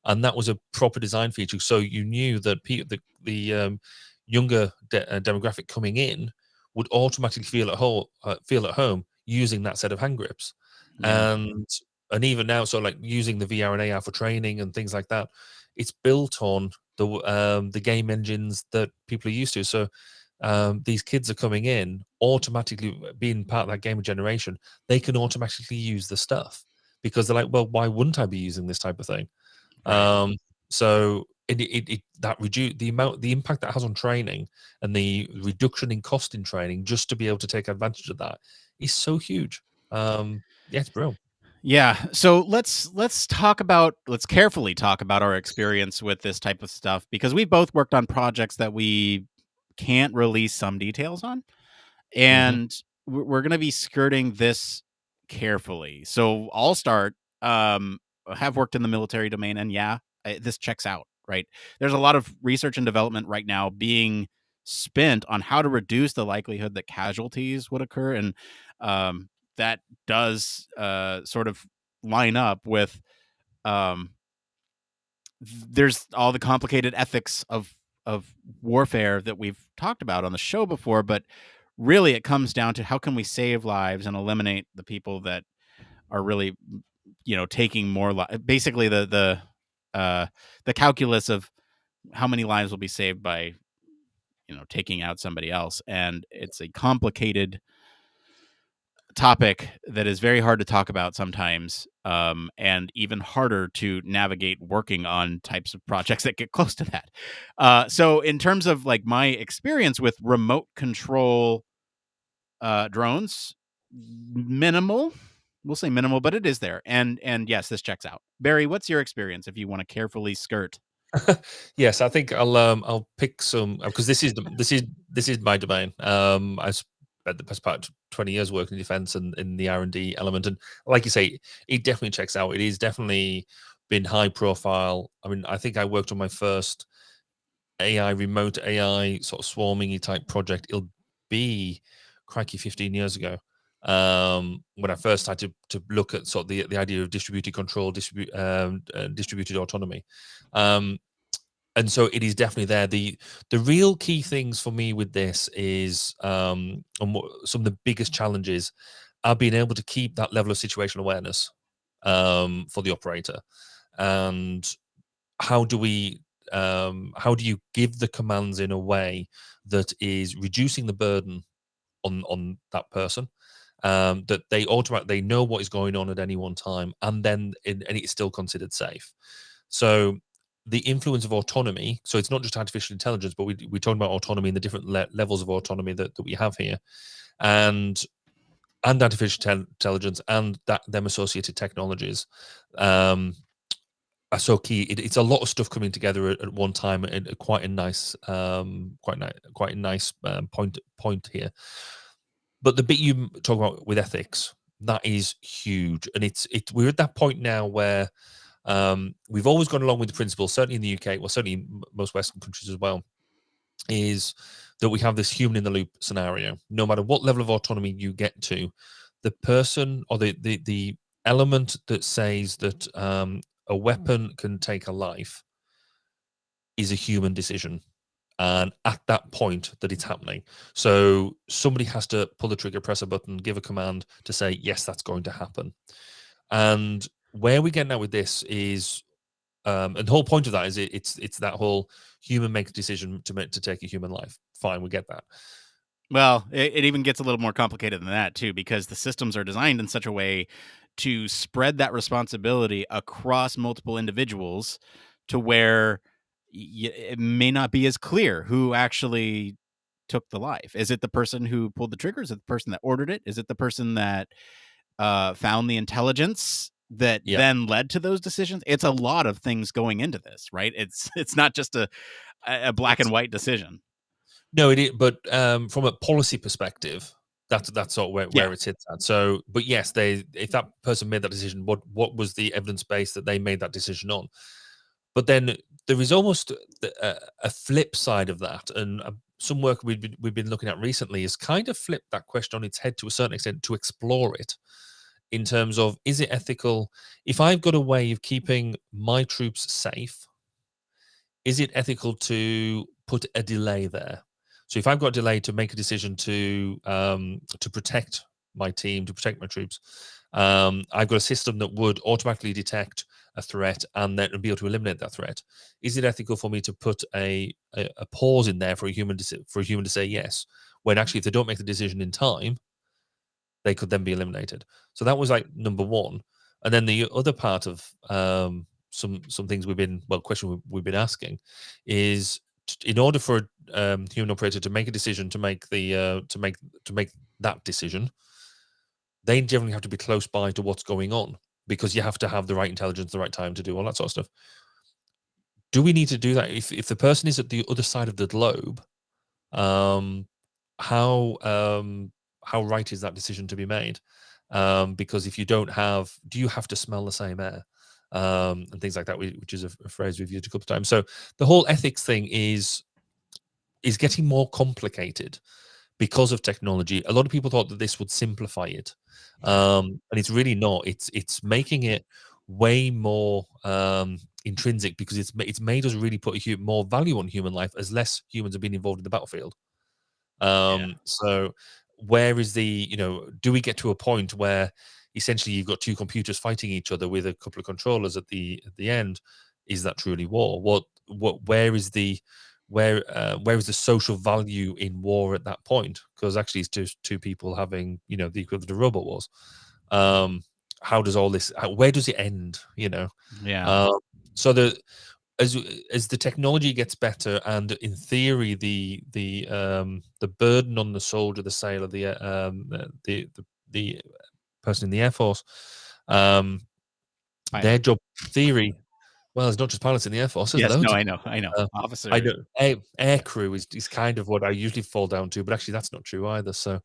and that was a proper design feature. So you knew that the younger demographic coming in would automatically feel at home using that set of hand grips. Yeah. And even now, so like using the VR and AR for training and things like that, it's built on the game engines that people are used to. So these kids are coming in automatically, being part of that gamer generation. They can automatically use the stuff because they're like, well, why wouldn't I be using this type of thing? Right. So that reduce the impact that has on training and the reduction in cost in training just to be able to take advantage of that is so huge. Yeah, it's brilliant. Yeah. So let's carefully talk about our experience with this type of stuff, because we both worked on projects that we can't release some details on, Hmm. and we're going to be skirting this carefully. So I'll start. I have worked in the military domain, and yeah, this checks out. Right. There's a lot of research and development right now being spent on how to reduce the likelihood that casualties would occur, and that does sort of line up with um, there's all the complicated ethics of warfare that we've talked about on the show before, but really it comes down to how can we save lives and eliminate the people that are really, taking more basically the calculus of how many lives will be saved by taking out somebody else. And it's a complicated topic that is very hard to talk about sometimes, and even harder to navigate working on types of projects that get close to that. So in terms of like my experience with remote control drones, minimal. We'll say minimal, but it is there. And yes, this checks out. Barry, what's your experience if you want to carefully skirt? Yes, I think I'll pick some because this is my domain. I spent the best part of 20 years working in defense and in the R&D element, and like you say, it definitely checks out. It is definitely been high profile. I mean, I think I worked on my first remote AI sort of swarming type project. It'll be crikey 15 years ago. When I first started to look at sort of the idea of distributed control, distributed autonomy. And so it is definitely there. The real key things for me with this is and some of the biggest challenges are being able to keep that level of situational awareness for the operator. And how do you give the commands in a way that is reducing the burden on that person, that they know what is going on at any one time, and it's still considered safe. So the influence of autonomy, so it's not just artificial intelligence, but we're talking about autonomy and the different levels of autonomy that we have here, and artificial intelligence and them associated technologies are so key. It's a lot of stuff coming together at one time, and quite a nice point here. But the bit you talk about with ethics, that is huge, and we're at that point now where we've always gone along with the principle, certainly in the UK, well, certainly in most Western countries as well, is that we have this human in the loop scenario. No matter what level of autonomy you get to, the person or the element that says that a weapon can take a life is a human decision. And at that point that it's happening. So somebody has to pull the trigger, press a button, give a command to say, yes, that's going to happen. And where we get now with this is, and the whole point of that is it's that whole human makes a decision to take a human life. Fine, we get that. Well, it even gets a little more complicated than that, too, because the systems are designed in such a way to spread that responsibility across multiple individuals to where it may not be as clear who actually took the life. Is it the person who pulled the trigger? Is it the person that ordered it? Is it the person that found the intelligence that Yeah. then led to those decisions? It's a lot of things going into this, right? It's not just a black and white decision. No, it is, but from a policy perspective, that's sort of where Yeah. it sits at. So, but yes, if that person made that decision, what was the evidence base that they made that decision on? But then there is almost a flip side of that, and some work we've been looking at recently is kind of flipped that question on its head to a certain extent to explore it. in terms of, is it ethical? If I've got a way of keeping my troops safe, is it ethical to put a delay there? So if I've got a delay to make a decision to protect my team, to protect my troops, I've got a system that would automatically detect a threat and then be able to eliminate that threat. Is it ethical for me to put a pause in there for a human to say yes, when actually if they don't make the decision in time, they could then be eliminated? So that was like number one. And then the other part of some things question we've been asking is, in order for a human operator to make a decision to make that decision, they generally have to be close by to what's going on, because you have to have the right intelligence, the right time to do all that sort of stuff. Do we need to do that if the person is at the other side of the globe? How right is that decision to be made? Because if you don't have, do you have to smell the same air? And things like that, which is a phrase we've used a couple of times. So the whole ethics thing is getting more complicated because of technology. A lot of people thought that this would simplify it, and it's really not. It's making it way more intrinsic, because it's made us really put more value on human life as less humans have been involved in the battlefield. So where is do we get to a point where essentially you've got two computers fighting each other with a couple of controllers at the end? Is that truly war? Where is the social value in war at that point? Because actually it's just two people having the equivalent of robot wars. How does all this, where does it end? So as the technology gets better, and in theory the burden on the soldier, the sailor, the person in the Air Force, their job theory. Well, there's not just pilots in the Air Force. There's loads. No, I know. Officers. I know. Air crew is kind of what I usually fall down to, but actually that's not true either. So,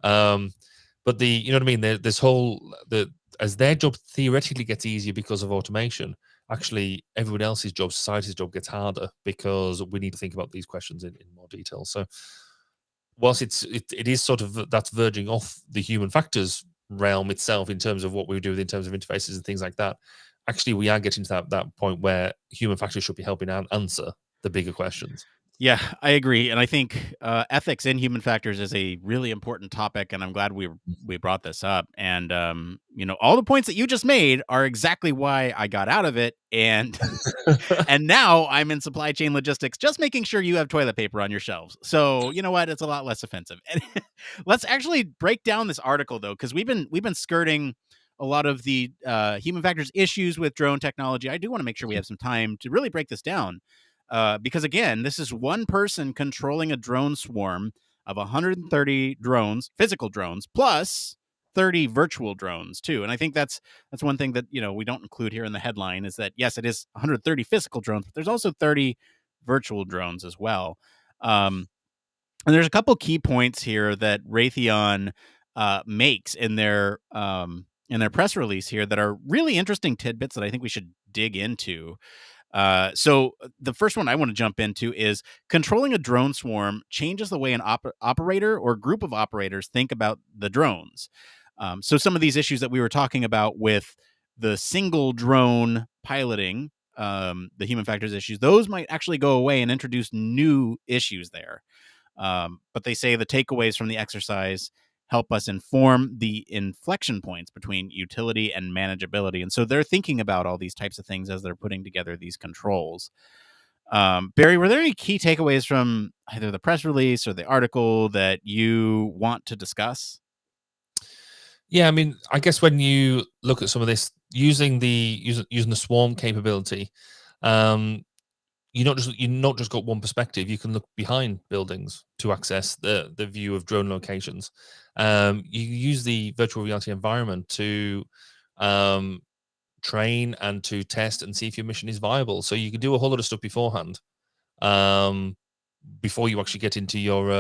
but you know what I mean? This whole as their job theoretically gets easier because of automation, actually everyone else's job, society's job, gets harder, because we need to think about these questions in more detail. So, whilst it is sort of, that's verging off the human factors realm itself in terms of what we do in terms of interfaces and things like that, actually we are getting to that point where human factors should be helping answer the bigger questions. Yeah, I agree, and I think ethics in human factors is a really important topic, and I'm glad we brought this up. And all the points that you just made are exactly why I got out of it, and and now I'm in supply chain logistics, just making sure you have toilet paper on your shelves. So you know what? It's a lot less offensive. Let's actually break down this article, though, because we've been skirting a lot of the human factors issues with drone technology. I do want to make sure we have some time to really break this down. Because again, this is one person controlling a drone swarm of 130 drones, physical drones, plus 30 virtual drones too. And I think that's one thing that we don't include here in the headline, is that yes, it is 130 physical drones, but there's also 30 virtual drones as well. And there's a couple key points here that Raytheon makes in their press release here that are really interesting tidbits that I think we should dig into. So the first one I want to jump into is controlling a drone swarm changes the way an operator or group of operators think about the drones. So some of these issues that we were talking about with the single drone piloting, the human factors issues, those might actually go away and introduce new issues there. But they say the takeaways from the exercise help us inform the inflection points between utility and manageability. And so they're thinking about all these types of things as they're putting together these controls. Barry, were there any key takeaways from either the press release or the article that you want to discuss? Yeah, I mean, I guess when you look at some of this, using the swarm capability, you not just got one perspective. You can look behind buildings to access the view of drone locations. You use the virtual reality environment to train and to test and see if your mission is viable. So you can do a whole lot of stuff beforehand, before you actually get into your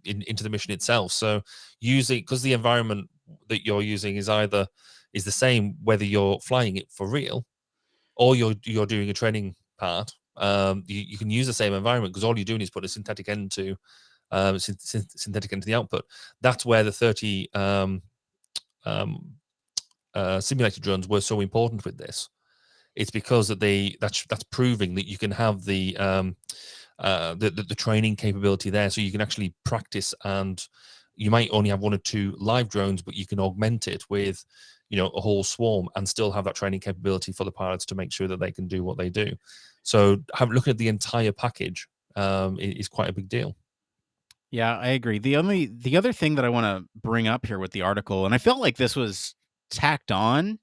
into the mission itself. So because the environment that you're using is the same whether you're flying it for real or you're doing a training part. You can use the same environment, because all you're doing is put a synthetic end to synthetic end to the output. That's where the 30 simulated drones were so important with this. It's because that's proving that you can have the training capability there, so you can actually practice, and you might only have 1 or 2 live drones, but you can augment it with, a whole swarm and still have that training capability for the pilots to make sure that they can do what they do. So looking at the entire package is quite a big deal. Yeah, I agree. The other thing that I want to bring up here with the article, and I felt like this was tacked on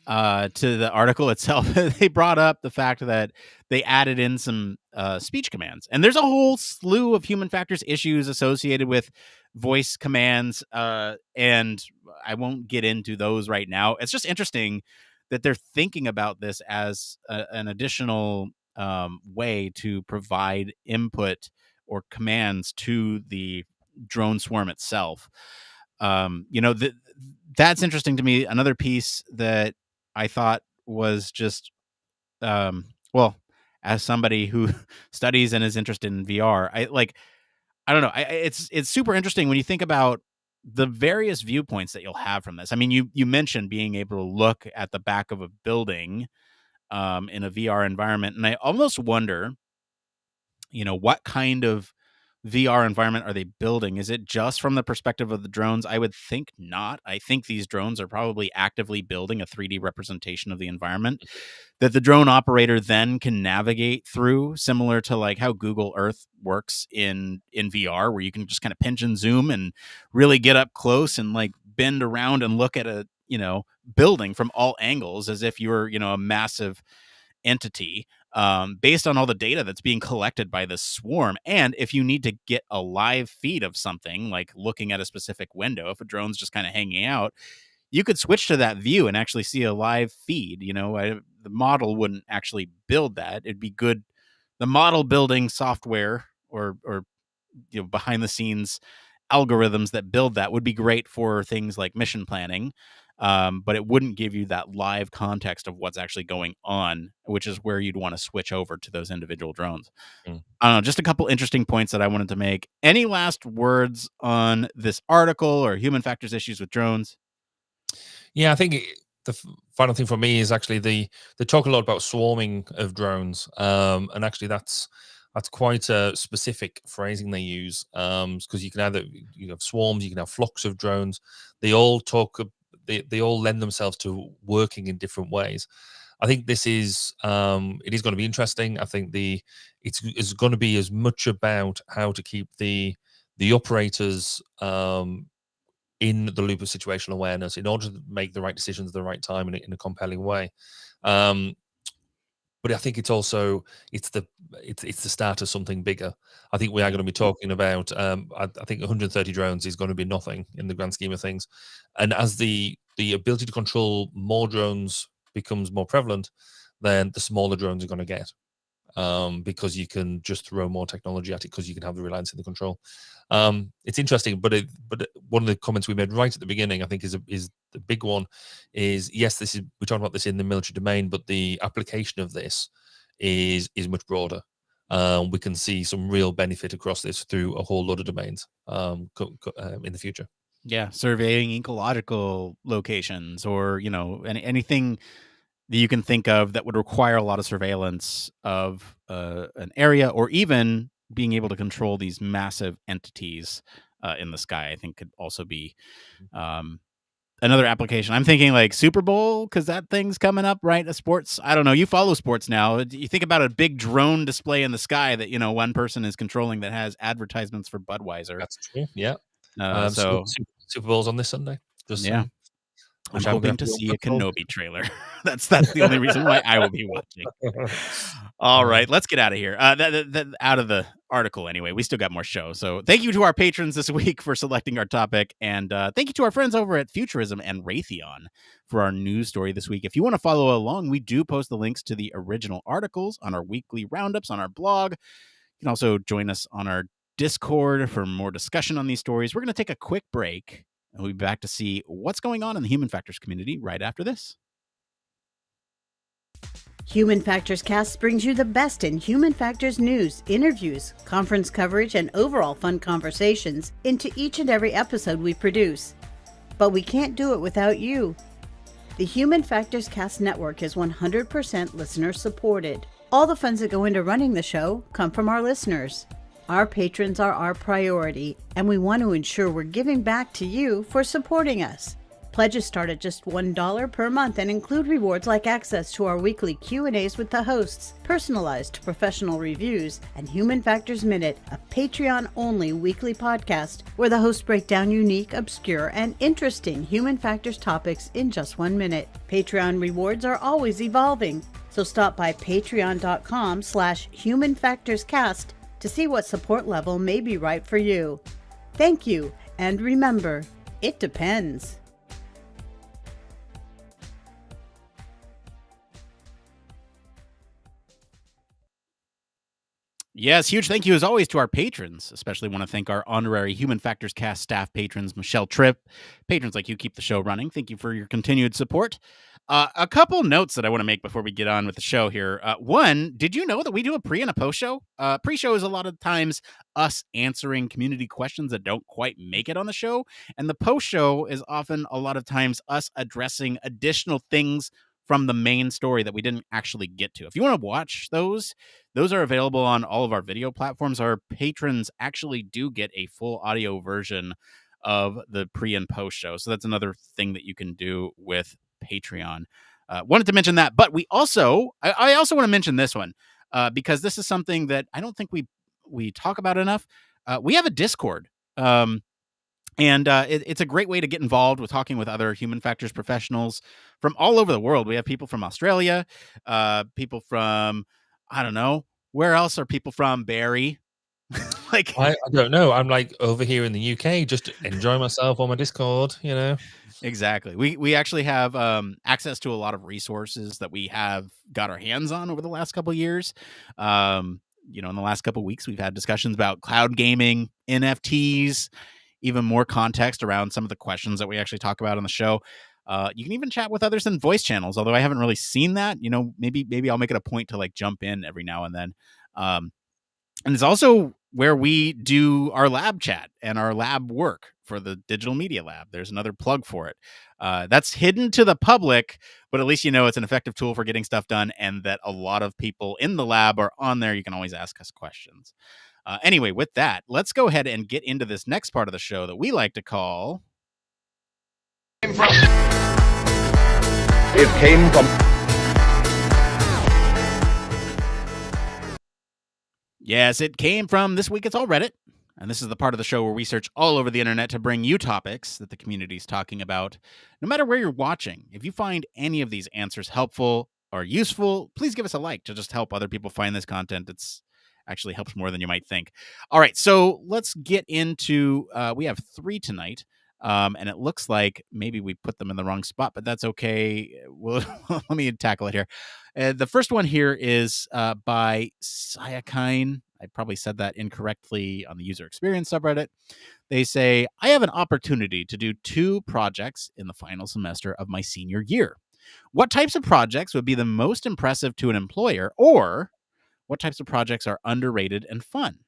to the article itself, they brought up the fact that they added in some speech commands, and there's a whole slew of human factors issues associated with voice commands, and I won't get into those right now. It's just interesting that they're thinking about this as an additional way to provide input or commands to the drone swarm itself. That's interesting to me. Another piece that I thought was just, well, as somebody who studies and is interested in VR, I don't know. It's super interesting when you think about the various viewpoints that you'll have from this. I mean, you mentioned being able to look at the back of a building in a VR environment, and I almost wonder, what kind of VR environment are they building? Is it just from the perspective of the drones? I would think not. I think these drones are probably actively building a 3D representation of the environment that the drone operator then can navigate through, similar to like how Google Earth works in VR, where you can just kind of pinch and zoom and really get up close and like bend around and look at a, building from all angles as if you're, a massive entity, based on all the data that's being collected by the swarm. And if you need to get a live feed of something, like looking at a specific window, if a drone's just kind of hanging out, you could switch to that view and actually see a live feed. The model wouldn't actually build that. It'd be good. The model building software or behind the scenes algorithms that build that would be great for things like mission planning. But it wouldn't give you that live context of what's actually going on, which is where you'd want to switch over to those individual drones. I don't know, just a couple interesting points that I wanted to make. Any last words on this article or human factors issues with drones? Yeah, I think the final thing for me is actually they talk a lot about swarming of drones, and actually that's quite a specific phrasing they use, because you can have swarms, you can have flocks of drones. They all talk. They all lend themselves to working in different ways. I think this is it is going to be interesting. I think it's going to be as much about how to keep the operators in the loop of situational awareness in order to make the right decisions at the right time in a compelling way. But I think it's also it's the start of something bigger. I think we are going to be talking about. I think 130 drones is going to be nothing in the grand scheme of things, and as the ability to control more drones becomes more prevalent, then the smaller drones are going to get, because you can just throw more technology at it because you can have the reliance in the control. It's interesting, but one of the comments we made right at the beginning, I think, is the big one. Is yes, we're talking about this in the military domain, but the application of this is much broader. We can see some real benefit across this through a whole lot of domains in the future. Yeah, surveying ecological locations, or anything that you can think of that would require a lot of surveillance of an area, or even being able to control these massive entities in the sky, I think could also be another application. I'm thinking like Super Bowl, because that thing's coming up, right? A sports. I don't know. You follow sports now. You think about a big drone display in the sky that one person is controlling that has advertisements for Budweiser. That's true. Yeah. So Super Bowl's on this Sunday. Yeah. I'm hoping to see a Kenobi trailer. That's the only reason why I will be watching. All right, let's get out of here. Out of the article anyway. We still got more show. So thank you to our patrons this week for selecting our topic. And thank you to our friends over at Futurism and Raytheon for our news story this week. If you want to follow along, we do post the links to the original articles on our weekly roundups on our blog. You can also join us on our Discord for more discussion on these stories. We're going to take a quick break, and we'll be back to see what's going on in the human factors community right after this. Human Factors Cast brings you the best in human factors news, interviews, conference coverage, and overall fun conversations into each and every episode we produce. But we can't do it without you. The Human Factors Cast Network is 100% listener supported. All the funds that go into running the show come from our listeners. Our patrons are our priority, and we want to ensure we're giving back to you for supporting us. Pledges start at just $1 per month and include rewards like access to our weekly Q&As with the hosts, personalized professional reviews, and Human Factors Minute, a Patreon-only weekly podcast where the hosts break down unique, obscure, and interesting human factors topics in just 1 minute. Patreon rewards are always evolving, so stop by patreon.com/humanfactorscast to see what support level may be right for you. Thank you, and remember, it depends. Yes, huge thank you as always to our patrons. Especially want to thank our honorary Human Factors Cast staff patrons, Michelle Tripp. Patrons like you keep the show running. Thank you for your continued support. A couple notes that I want to make before we get on with the show here. One, did you know that we do a pre and a post show? Pre-show is a lot of times us answering community questions that don't quite make it on the show. And the post show is often a lot of times us addressing additional things from the main story that we didn't actually get to. If you want to watch those are available on all of our video platforms. Our patrons actually do get a full audio version of the pre and post show. So that's another thing that you can do with Patreon. Wanted to mention that, but I also want to mention this one because this is something that I don't think we talk about enough. We have a Discord. And it's a great way to get involved with talking with other human factors professionals from all over the world. We have people from Australia, people from, I don't know, where else are people from, Barry? I don't know. I'm like over here in the UK, just enjoying myself on my Discord, you know. Exactly. We actually have access to a lot of resources that we have got our hands on over the last couple of years. In the last couple of weeks, we've had discussions about cloud gaming, NFTs, even more context around some of the questions that we actually talk about on the show. You can even chat with others in voice channels, although I haven't really seen that. Maybe I'll make it a point to like jump in every now and then. And it's also where we do our lab chat and our lab work for the digital media lab. There's another plug for it. That's hidden to the public, but at least it's an effective tool for getting stuff done, and that a lot of people in the lab are on there. You can always ask us questions. Anyway, with that, let's go ahead and get into this next part of the show that we like to call... It came from... Yes, it came from This Week It's All Reddit. And this is the part of the show where we search all over the internet to bring you topics that the community is talking about. No matter where you're watching, if you find any of these answers helpful or useful, please give us a like to just help other people find this content. It's actually helps more than you might think. All right, so let's get into, we have 3 tonight, and it looks like maybe we put them in the wrong spot, but that's okay. Well, let me tackle it here. The first one here is by Sayakine. I probably said that incorrectly on the user experience subreddit. They say, I have an opportunity to do 2 projects in the final semester of my senior year. What types of projects would be the most impressive to an employer, or what types of projects are underrated and fun?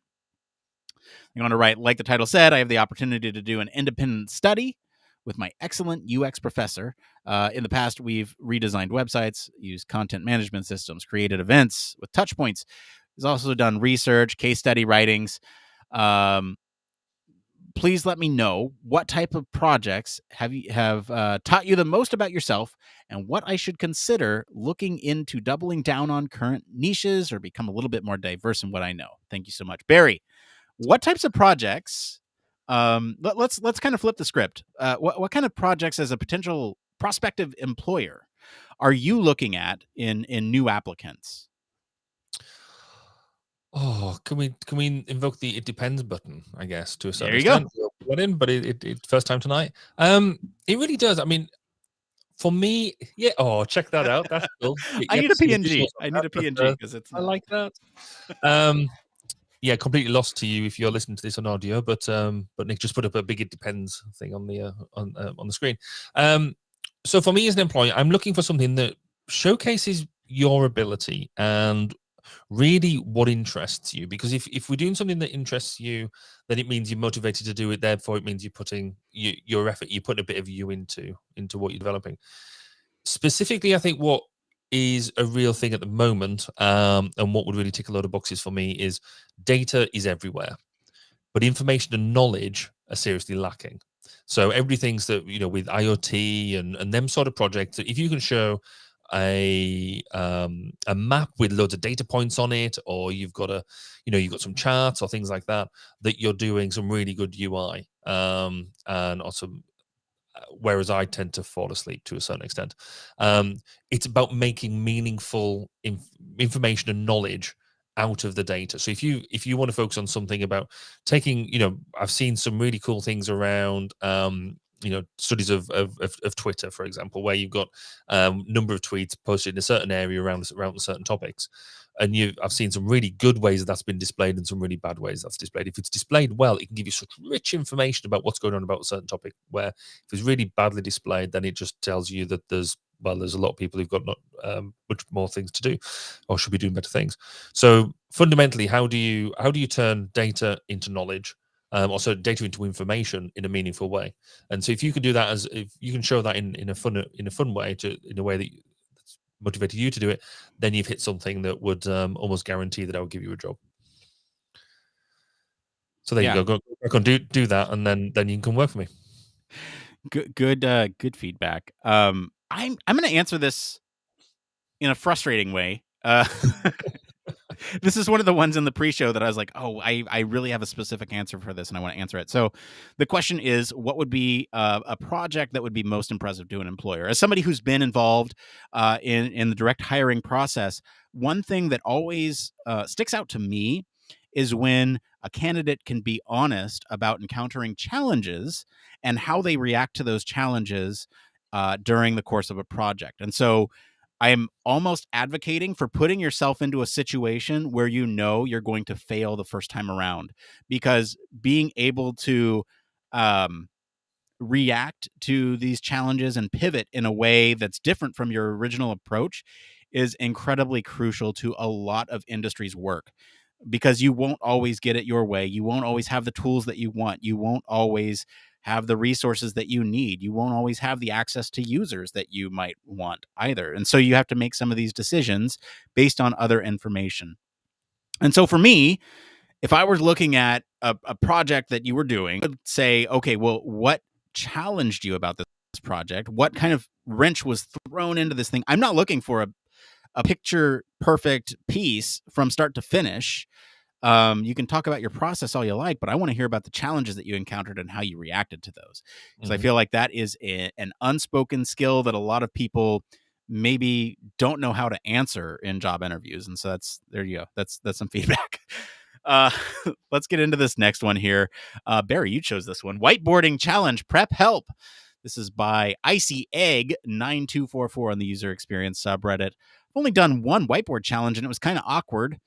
You want to write, like the title said, I have the opportunity to do an independent study with my excellent UX professor. In the past, we've redesigned websites, used content management systems, created events with touch points. He's also done research, case study writings. Please let me know what type of projects have taught you the most about yourself, and what I should consider looking into doubling down on current niches or become a little bit more diverse in what I know. Thank you so much. Barry, what types of projects, let's kind of flip the script. What kind of projects as a potential prospective employer are you looking at in new applicants? Oh, can we invoke the "it depends" button? I guess to a certain There you extent. But it first time tonight. It really does. I mean, for me, yeah. Oh, check that out. That's cool. I need a PNG. I need a PNG because it's. I like that. Yeah, completely lost to you if you're listening to this on audio, but Nick just put up a big "it depends" thing on the on the screen. So for me as an employer, I'm looking for something that showcases your ability and really what interests you, because if we're doing something that interests you, then it means you're motivated to do it. Therefore, it means you're putting your effort, you put a bit of you into what you're developing. Specifically, I think what is a real thing at the moment, and what would really tick a load of boxes for me, is data is everywhere, but information and knowledge are seriously lacking. So everything's that, with IoT and them sort of projects, if you can show a map with loads of data points on it, or you've got you've got some charts or things like that, that you're doing some really good UI, and also, whereas I tend to fall asleep to a certain extent. It's about making meaningful information and knowledge out of the data. So if you want to focus on something about taking, I've seen some really cool things around, studies of Twitter, for example, where you've got number of tweets posted in a certain area around certain topics. And I've seen some really good ways that's been displayed and some really bad ways that's displayed. If it's displayed well, it can give you such rich information about what's going on about a certain topic, where if it's really badly displayed, then it just tells you that there's a lot of people who've got much more things to do, or should be doing better things. So fundamentally, how do you turn data into knowledge, also data into information in a meaningful way? And so if you can do that, if you can show that in a fun way, in a way that motivated you to do it, then you've hit something that would almost guarantee that I would give you a job. So there you go back on, do that, and then you can come work for me. Good feedback. I'm going to answer this in a frustrating way. This is one of the ones in the pre-show that I was like, oh, I really have a specific answer for this, and I want to answer it. So the question is, what would be a project that would be most impressive to an employer? As somebody who's been involved in the direct hiring process, one thing that always sticks out to me is when a candidate can be honest about encountering challenges and how they react to those challenges during the course of a project. And so I'm almost advocating for putting yourself into a situation where you're going to fail the first time around, because being able to react to these challenges and pivot in a way that's different from your original approach is incredibly crucial to a lot of industries' work, because you won't always get it your way. You won't always have the tools that you want. You won't always have the resources that you need. You won't always have the access to users that you might want either. And so you have to make some of these decisions based on other information. And so for me, if I were looking at a project that you were doing, I would say, okay, well, what challenged you about this project? What kind of wrench was thrown into this thing? I'm not looking for a picture perfect piece from start to finish. You can talk about your process all you like, but I want to hear about the challenges that you encountered and how you reacted to those. Because I feel like that is an unspoken skill that a lot of people maybe don't know how to answer in job interviews. And so there you go. That's some feedback. Let's get into this next one here. Barry, you chose this one. Whiteboarding challenge prep help. This is by Icy Egg 9244 on the user experience subreddit. I've only done one whiteboard challenge, and it was kind of awkward.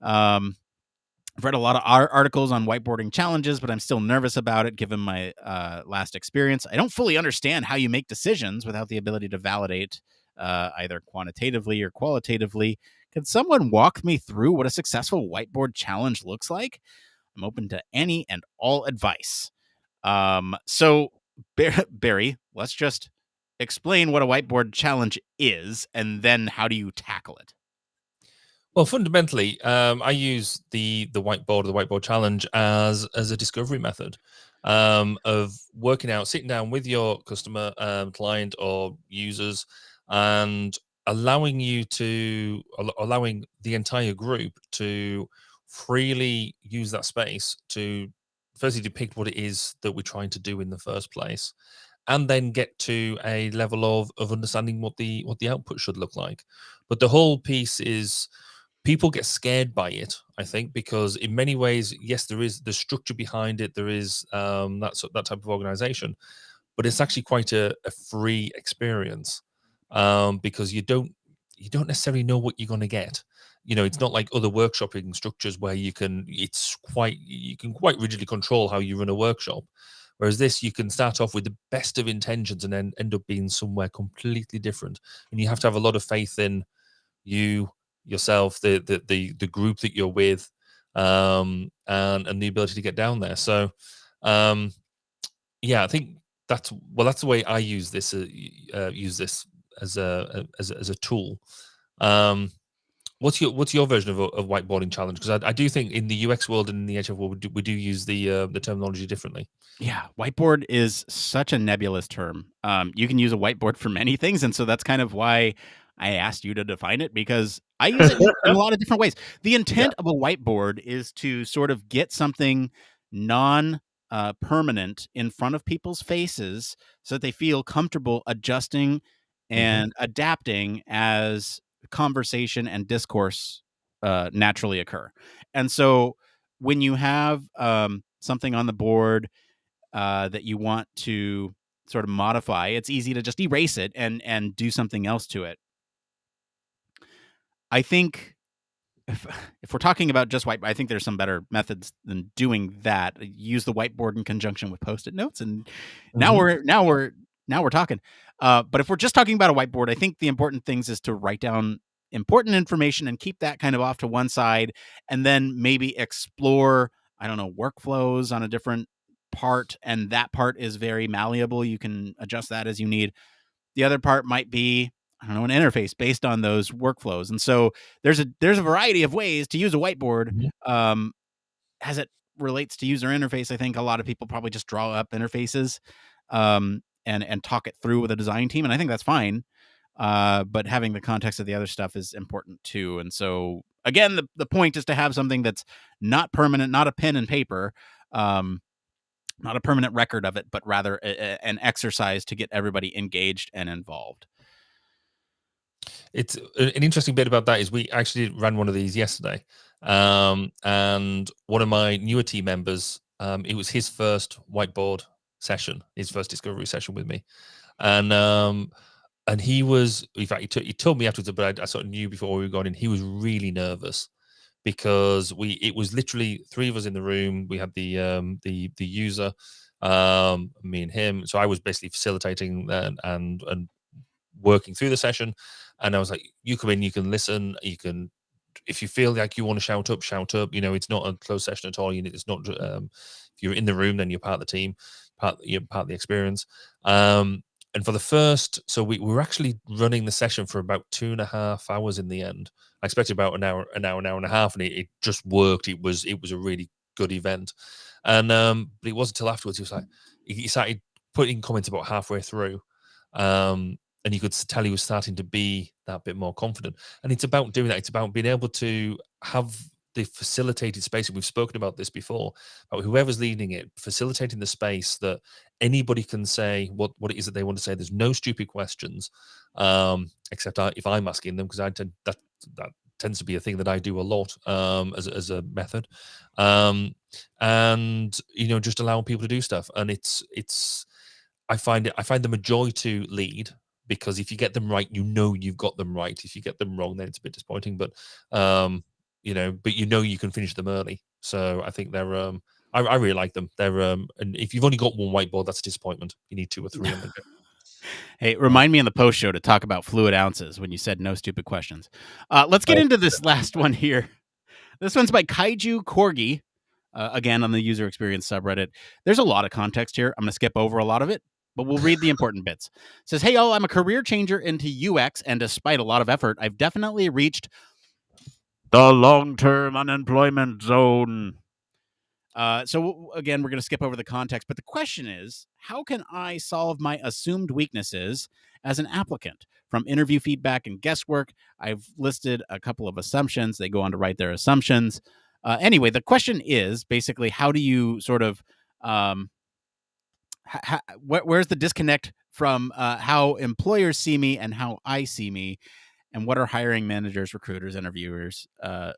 I've read a lot of articles on whiteboarding challenges, but I'm still nervous about it given my last experience. I don't fully understand how you make decisions without the ability to validate either quantitatively or qualitatively. Can someone walk me through what a successful whiteboard challenge looks like? I'm open to any and all advice. So, Barry, let's just explain what a whiteboard challenge is, and then how do you tackle it? Well, fundamentally, I use the whiteboard or the whiteboard challenge as a discovery method of working out, sitting down with your customer, client, or users, and allowing the entire group to freely use that space to firstly depict what it is that we're trying to do in the first place, and then get to a level of understanding what the output should look like. But the whole piece is, people get scared by it, I think, because in many ways, yes, there is the structure behind it. There is that type of organization, but it's actually quite a free experience, because you don't necessarily know what you're going to get. It's not like other workshopping structures where you can quite rigidly control how you run a workshop. Whereas this, you can start off with the best of intentions and then end up being somewhere completely different. And you have to have a lot of faith in yourself, the group that you're with, and the ability to get down there. So, I think that's the way I use this a tool. What's your version of whiteboarding challenge? Because I do think in the UX world and in the HF world we do use the terminology differently. Yeah, whiteboard is such a nebulous term. You can use a whiteboard for many things, and so that's kind of why I asked you to define it, because I use it in a lot of different ways. The intent of a whiteboard is to sort of get something non permanent in front of people's faces so that they feel comfortable adjusting and adapting as conversation and discourse naturally occur. And so when you have something on the board that you want to sort of modify, it's easy to just erase it and do something else to it. I think if we're talking about just whiteboard, I think there's some better methods than doing that. Use the whiteboard in conjunction with Post-it notes, and now we're talking. But if we're just talking about a whiteboard, I think the important things is to write down important information and keep that kind of off to one side, and then maybe explore, I don't know, workflows on a different part, and that part is very malleable. You can adjust that as you need. The other part might be, I don't know, an interface based on those workflows. And so there's a variety of ways to use a whiteboard. As it relates to user interface, I think a lot of people probably just draw up interfaces and talk it through with a design team, and I think that's fine. But having the context of the other stuff is important too. And so again, the point is to have something that's not permanent, not a pen and paper, not a permanent record of it, but rather an exercise to get everybody engaged and involved. It's an interesting bit about that is we actually ran one of these yesterday, and one of my newer team members, it was his first whiteboard session, his first discovery session with me, and he was, in fact, he told me afterwards, but I sort of knew before we were going in, he was really nervous because it was literally three of us in the room. We had the user, me and him. So I was basically facilitating and working through the session. And I was like, you come in, you can listen, you can, if you feel like you want to shout up, shout up. You know, it's not a closed session at all. It's not, if you're in the room, then you're part of the team, you're part of the experience. And for the first, so we were actually running the session for about 2.5 hours in the end. I expected about an hour and a half, and it just worked. It was a really good event. And but it wasn't until afterwards he was like, he started putting comments about halfway through. And you could tell he was starting to be that bit more confident. And it's about doing that. It's about being able to have the facilitated space. And we've spoken about this before, about whoever's leading it, facilitating the space that anybody can say what it is that they want to say. There's no stupid questions, except if I'm asking them, because that tends to be a thing that I do a lot as a method. And just allowing people to do stuff. And I find them a joy to lead, because if you get them right, you've got them right. If you get them wrong, then it's a bit disappointing. But but you can finish them early. So I think they're I really like them. They're and if you've only got one whiteboard, that's a disappointment. You need 2 or 3 on the go. Hey, remind me in the post show to talk about fluid ounces when you said no stupid questions. Let's get into this last one here. This one's by Kaiju Corgi, again on the user experience subreddit. There's a lot of context here. I'm going to skip over a lot of it, but we'll read the important bits. It says, hey, y'all, I'm a career changer into UX, and despite a lot of effort, I've definitely reached the long-term unemployment zone. So again, we're going to skip over the context, but the question is, how can I solve my assumed weaknesses as an applicant? From interview feedback and guesswork, I've listed a couple of assumptions. They go on to write their assumptions. Anyway, the question is basically, how do you sort of, where's the disconnect from how employers see me and how I see me? And what are hiring managers, recruiters, interviewers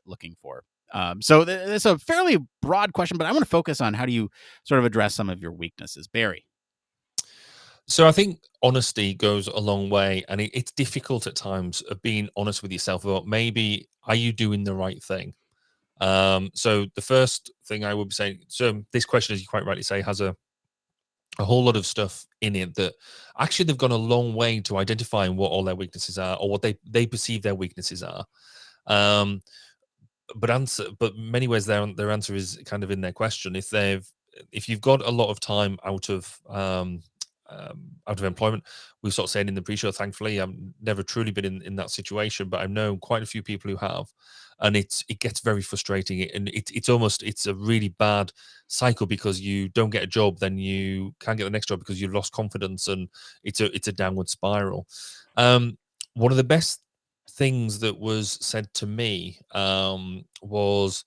looking for? So it's a fairly broad question, but I want to focus on how do you sort of address some of your weaknesses. Barry. So I think honesty goes a long way, and it's difficult at times of being honest with yourself about maybe, are you doing the right thing? So the first thing I would be saying, so this question, as you quite rightly say, has a whole lot of stuff in it that actually they've gone a long way to identifying what all their weaknesses are, or what they perceive their weaknesses are. But many ways their answer is kind of in their question. If you've got a lot of time out of out of employment. We sort of saying in the pre-show, thankfully, I've never truly been in that situation, but I've known quite a few people who have, and it gets very frustrating. And it's a really bad cycle, because you don't get a job, then you can't get the next job because you've lost confidence, and it's a downward spiral. One of the best things that was said to me was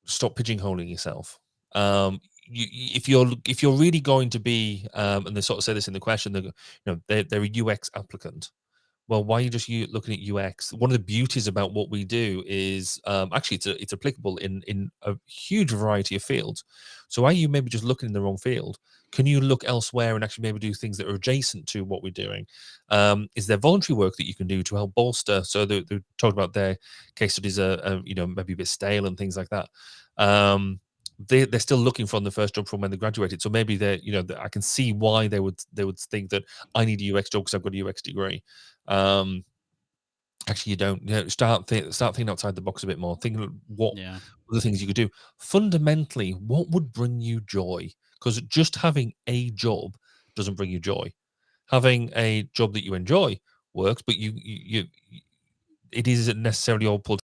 stop pigeonholing yourself. If you're really going to be, and they sort of say this in the question, they're a UX applicant. Well, why are you just looking at UX? One of the beauties about what we do is actually it's applicable in a huge variety of fields. So are you maybe just looking in the wrong field? Can you look elsewhere and actually maybe do things that are adjacent to what we're doing? Is there voluntary work that you can do to help bolster? So they talked about their case studies are maybe a bit stale and things like that. They're still looking for the first job from when they graduated. So maybe I can see why they would think that I need a UX job because I've got a UX degree. Actually, you don't. Start thinking outside the box a bit more. Think what other things you could do. Fundamentally, what would bring you joy? Because just having a job doesn't bring you joy. Having a job that you enjoy works, but it isn't necessarily all pulled